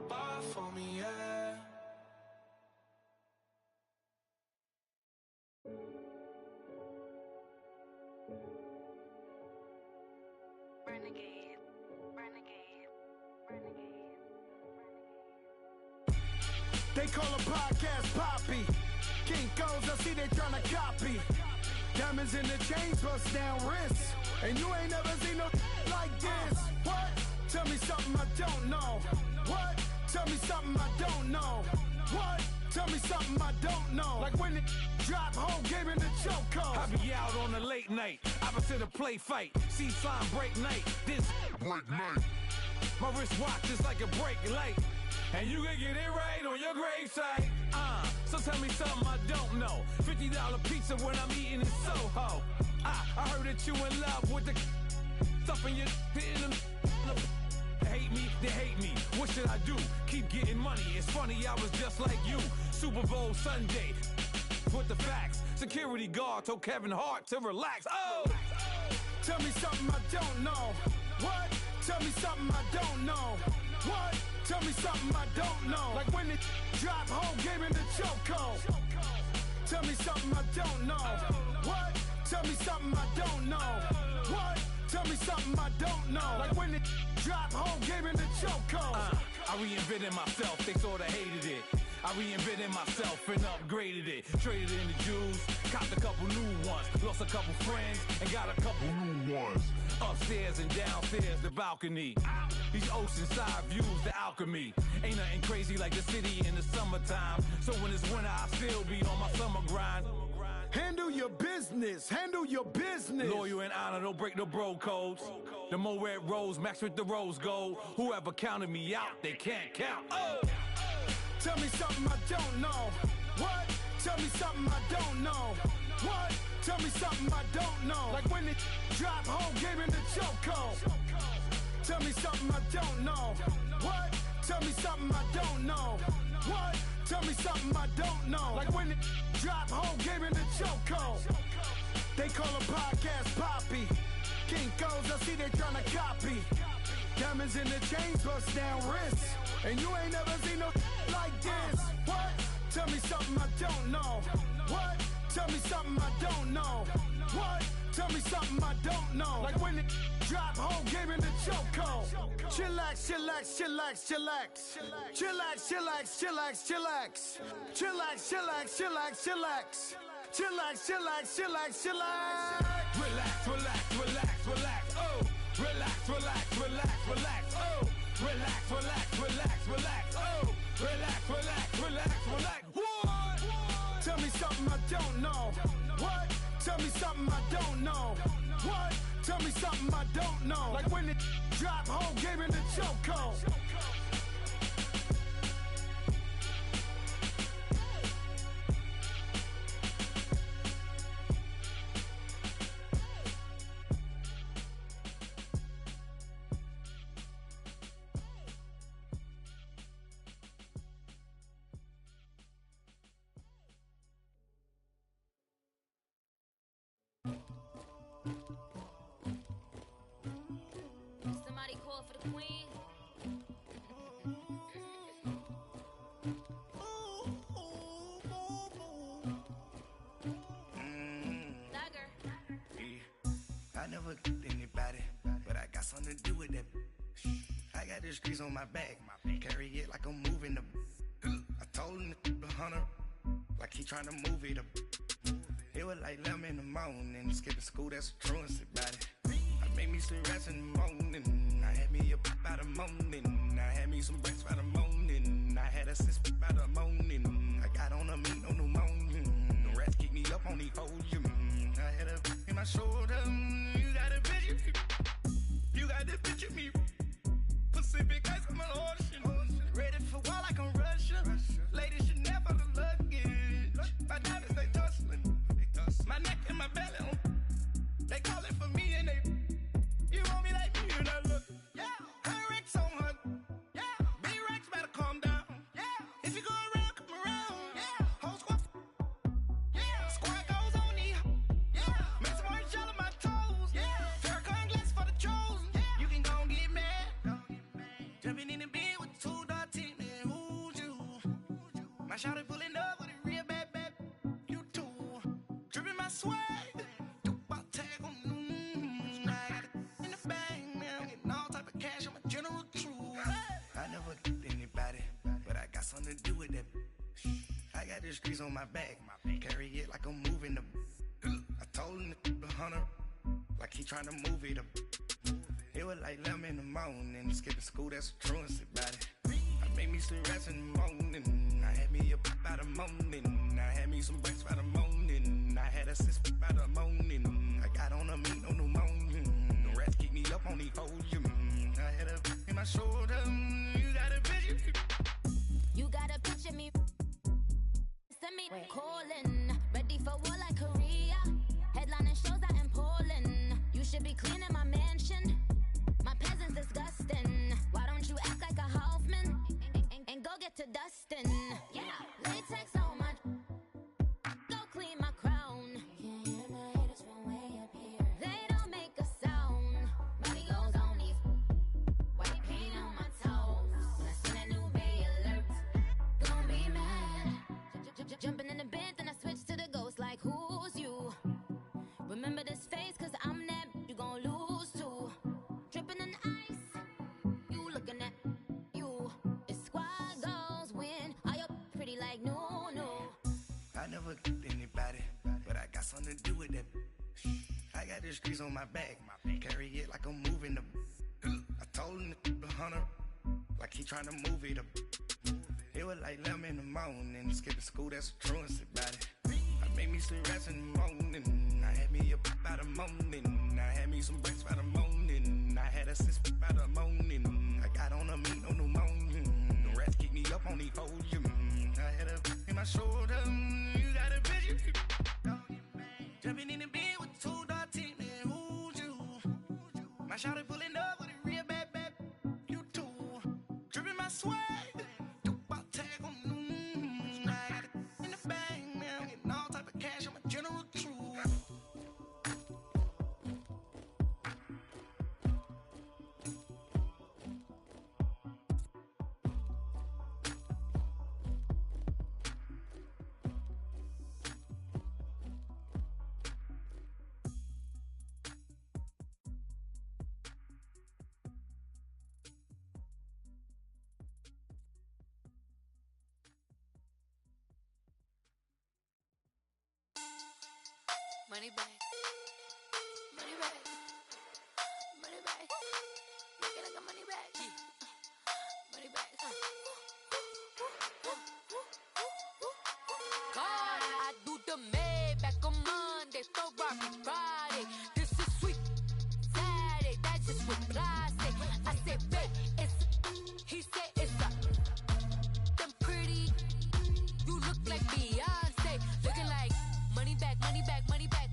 Bar for me, yeah. Renegade, renegade, renegade, renegade. They call a podcast Poppy. Kinkos, I see they tryna copy. Diamonds in the chains, bust down wrists. And you ain't never seen no like this. What? Tell me something I don't know. What? Tell me something I don't know. What? Tell me something I don't know. Like when it drop, whole game in the chokehold. I be out on a late night, opposite a play fight. See sign break night, this break night. My wristwatch is like a brake light. And you can get it right on your gravesite. So tell me something I don't know. $50 pizza when I'm eating in Soho. I heard that you in love with the stuff in your in them. Hate me, they hate me. What should I do? Keep getting money. It's funny, I was just like you. Super Bowl Sunday. With the facts. Security guard told Kevin Hart to relax. Oh! Tell me something I don't know. What? Tell me something I don't know. What? Tell me something I don't know. Like when it drop, whole game in the chokehold. Tell me something I don't know. What? Tell me something I don't know. What? Tell me something I don't know. Like when it drop, whole game in the chokehold. I reinvented myself, they sorta hated it. I reinvented myself and upgraded it. Traded in the Jews, copped a couple new ones. Lost a couple friends and got a couple new ones. Upstairs and downstairs, the balcony. These oceanside views, the alchemy. Ain't nothing crazy like the city in the summertime. So when it's winter, I still be on my summer grind. Handle your business, handle your business. Loyal and honor, don't break the bro codes. The more red rose, max with the rose gold. Whoever counted me out, they can't count. Oh! Tell me something I don't know. What? Tell me something I don't know. What? Tell me something I don't know. Like when it drop, whole game in the chokehold. Tell me something I don't know. What? Tell me something I don't know. What? Tell me something I don't know. Like when it drop, whole game in the chokehold. They call a podcast Poppy. Kinkos, I see they tryna copy. Diamonds in the chains, bust down wrists. And you ain't never seen no like this. What? Tell me something I don't know. What? Tell me something I don't know. What? Tell me something I don't know. Like when it drop, whole game in the chokehold. Chillax, chillax, chillax, chillax. Chillax, chillax, chillax, chillax. Chillax, chillax, chillax, chillax. Chillax, chillax, chillax, chillax. Relax, relax, relax, relax. Oh! Relax, relax, relax, relax. Oh! Relax, relax, relax, relax. Oh! Relax, relax, relax, relax. What? Tell me something I don't know. What? Tell me something I don't know. What? Tell me something I don't know. Like when it drop, whole game in the chokehold. Somebody call for the queen. Dagger. I never get anybody, but I got something to do with that. I got the streets on my back, carry it like I'm moving the. I told him the hunter, like he trying to move it up. It was like 11 in the morning, skipping school, that's a truancy about it. I made me some rest in the morning, I had me a pop by the morning, I had me some breaks by the morning, I had a sis by the morning, I got on a meat, no pneumonia, the rats keep me up on the podium, I had a in my shoulder, you got a picture, you got the picture me, Pacific ice on my ocean, ready for war like I'm Russia, ladies should never the luggage, my diamonds they tussling, my neck and my belly on, they calling for me and they, you want me like me and I look, yeah, her Rex on her, yeah, B-Rex better calm down, yeah, if you go around, come around, yeah, whole squad, yeah, squad goes on the, yeah, make some orange gel on my toes, yeah, Farrakhan glass for the chosen, yeah, you can go and get mad, jumping in the bed with 2 dark teeth, man, who's you, my shawty pulling up with a real bad, you too, dripping my swag, something to do with that. I got the streets on my back, carry it like I'm moving the. I told him the hunter, like he trying to move it up. It was like 11 in the morning, skipping school, that's a truancy about it. I made me some rest in the morning, I had me a pop by the morning, I had me some breaks by the morning, I had a sis by the morning, I got on a meat, no pneumonia, the rats keep me up on the podium, I had a in my shoulder, you got a picture. You gotta picture me. Send me calling. Ready for war like Korea. Headlining shows out in Poland. You should be cleaning my mansion. My peasants disgusting. Why don't you act like a Hoffman and go get to dustin'? Yeah, latex on my. Go clean my crown. Can't hear my haters from way up here. They don't make a sound. Money goes on these. White paint on my toes. When I see that new Bay alert. Don't be mad. Jumping in the bed, then I switch to the ghost like who's you? Remember this face, cause I'm that you gon' lose too. Dripping in ice, you looking at you. It's squad goals win. Are you pretty like no? I never get anybody, but I got something to do with that. I got the streets on my back, carry it like I'm moving the. I told him the hunter, like he trying to move it up. It was like 11 in the morning, skipping school, that's a truancy about it. I made me some rest in the morning, I had me a pop by the morning, I had me some breaks by the morning, I had a sis by the morning, I got on a meat, no pneumonia, the rats keep me up on the podium, I had a in my shoulder, you got a picture, jumping in the bed with 2 dark teeth, man, who's you, my shawty pulling up with a real bad, you too, dripping my swag. Money back. Money back. Money back. Make it like a money back. Money back. God, I do the Maybach on Monday. So look like Beyonce. Looking like money back, money back, money back,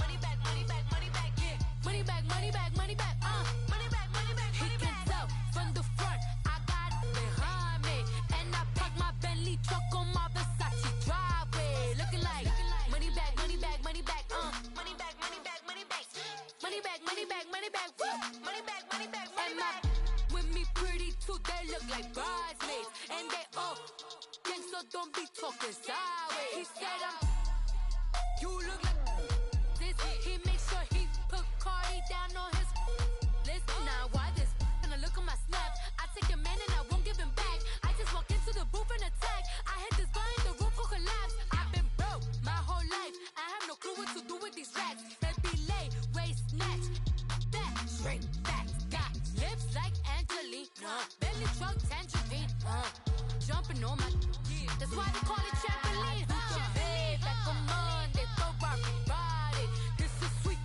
money back, money back, money back, yeah. Money back, money back, money back, money back, money back, money back. He can tell from the front, I got it behind me. And I park my Bentley truck on my Versace driveway. Looking like money back, money back, money back, money back, money back, money back. Money back, money back, money back, woo. Money back, money back, money back. With me pretty too, they look like bridesmaids. And they all gang, so don't be talking sideways. He said you look like this. He makes sure he put Cardi down on his list. Now why this? And I look at my snap. I take a man and I won't give him back. I just walk into the booth and attack. I hit this guy in the roof will collapse. I've been broke my whole life. I have no clue what to do with these racks. That be lay, waist snatch, back straight back. Got lips like Angelina, belly truck tangerine. Jumping on my, that's why they call it trampoline. Hey, back on Monday, Ferrari body. This is sweet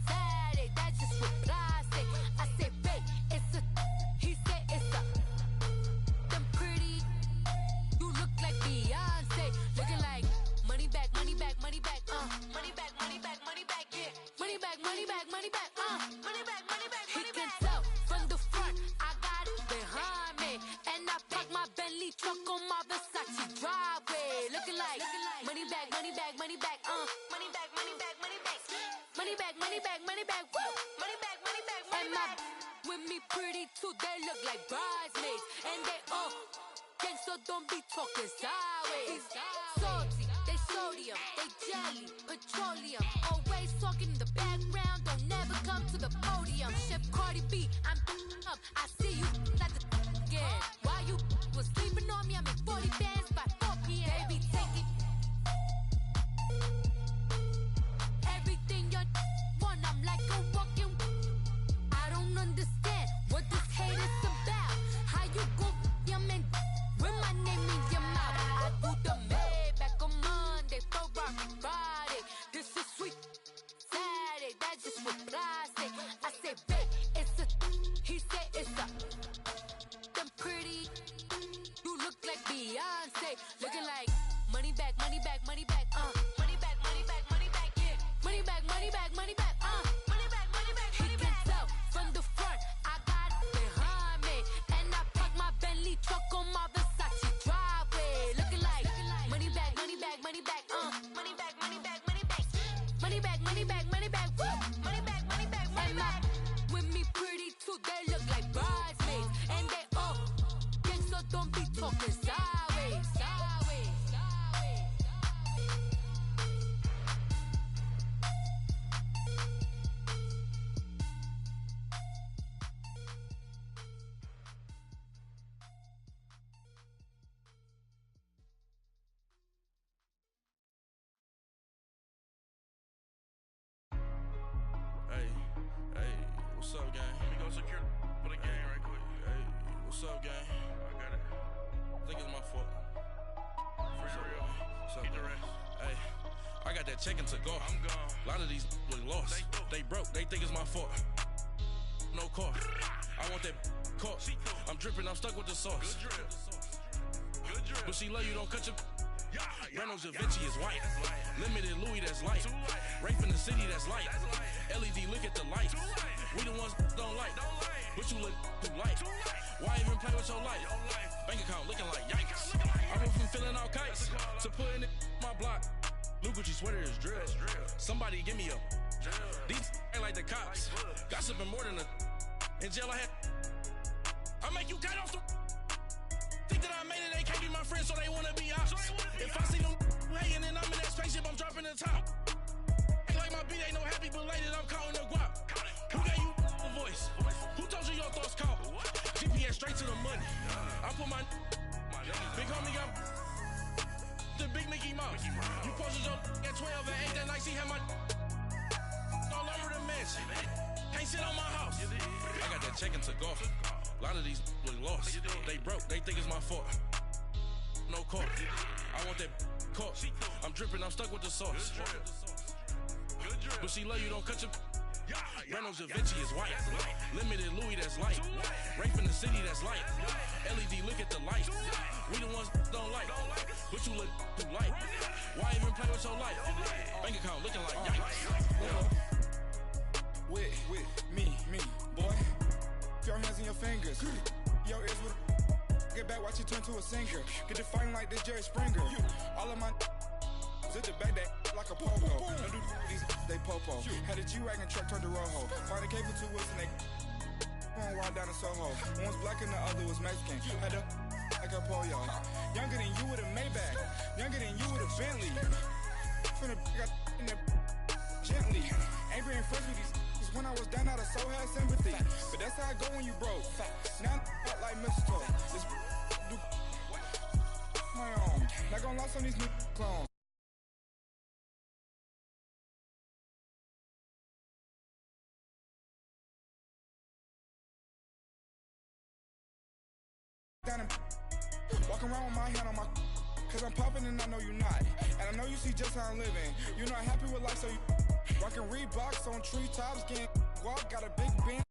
Saturday, that's just what plastic. I say, babe, it's a, he said it's a. Them pretty, you look like Beyonce. Looking like money back, money back, money back, money back, money back, money back, yeah. Money back, money back, money back, money back, money back, money back. He can tell from the front, I got it behind me. And I park my Bentley truck on my Versace driveway. Looking like money back, money back, money back, money back, money back, money back. Money back, money back, money back, woo. Money back, money back, money back. With me pretty too, they look like bridesmaids. And they all gang, so don't be talking sideways. Salty, they sodium, they jelly, petroleum. Always talking in the background, don't never come to the podium. Chef Cardi B, I'm up, I see you like the again. Why you was sleeping on me? I'm in 40 bands by 4 p.m. They be taking everything you want. I'm like a walking. I don't understand what this hate is about. How you go your man with my name in your mouth? I do the Maybach on Monday, Ferrari body. This is sweet Saturday, that's just what plastic. I say, babe, it's a. He said it's a. Them pretty, you look like Beyonce. Looking like money back, money back, money back, money back, money back, money back, yeah. Money back, money back, money back, money back, money back, money back. He can tell from the front, I got it behind me. And I park my Bentley truck on my Versace driveway. Looking like money back, money back, money back, money back, money back, money back. Money back, money back, money back, woo. Money back, money back, money back. With me pretty too, they look like bridesmaids. And they all gang, so don't be talking sideways. Sideways, sideways. Hey, what's up, gang? Let me go secure for the gang right quick. Hey, what's up, gang? I got it. I think it's my fault. For real. What's up, the rest. Hey, I got that check-in to go. I'm gone. A lot of these look lost. They broke. They think it's my fault. No car. I want that caught. I'm dripping. I'm stuck with the sauce. Good drip. Good drip. But she love you. Don't cut your. Reynolds Da Vinci is white. Limited Louis, that's light. Rape in the city, that's light. LED, look at the light. We the ones don't like. But you look too light. Why even play with your life? Bank account looking like yikes. I went from filling out kites to putting it in my block. New Gucci sweater is drill. Somebody give me a. These ain't like the cops. Gossiping more than a. In jail I had. I make you cut off the. Think that I made it, they can't be my friends, so they wanna be ops. If I see them hating and I'm in that spaceship, I'm dropping the top. Ain't like my beat, ain't no happy belated, I'm counting the guap. Who gave you a voice? Who told you your thoughts count? GPS straight to the money. I put my big homie got the big Mickey Mouse. You posted your at 12 and 8 that night, she had my all over the mansion. Can't sit on my house. I got that check-in to golf. A lot of these look lost. They broke, they think it's my fault. No car. I want that caught. I'm dripping, I'm stuck with the sauce. But she love you, don't cut your. Reynolds Da Vinci is white. Limited Louis, that's light. Rape in the city, that's light. LED, look at the light. We the ones don't like. What you look through life? Why even play with your life? Bank account looking like yikes. With me, boy. Your hands and your fingers. Your ears with get back, watch you turn to a singer. Get to fighting like this Jerry Springer. All of my zip the back that like a pogo. Don't do these they popo. Had a G-Wagon truck turned to Rojo. Find a cable 2 wheels and they going wild down in Soho. One was black and the other was Mexican. Had a like a pollo. Younger than you with a Maybach. Younger than you with a Bentley. From the got in the gently. Ain't being friends with these when I was down out of so had sympathy. But that's how I go when you broke. Now I'm like mistletoe. This do my own. Not gonna lost on these new clones. Down and walking around with my hand on my cause I'm popping and I know you not. And I know you see just how I'm living. You're not happy with life, so you rockin' Reeboks on treetops, getting walk, got a big band.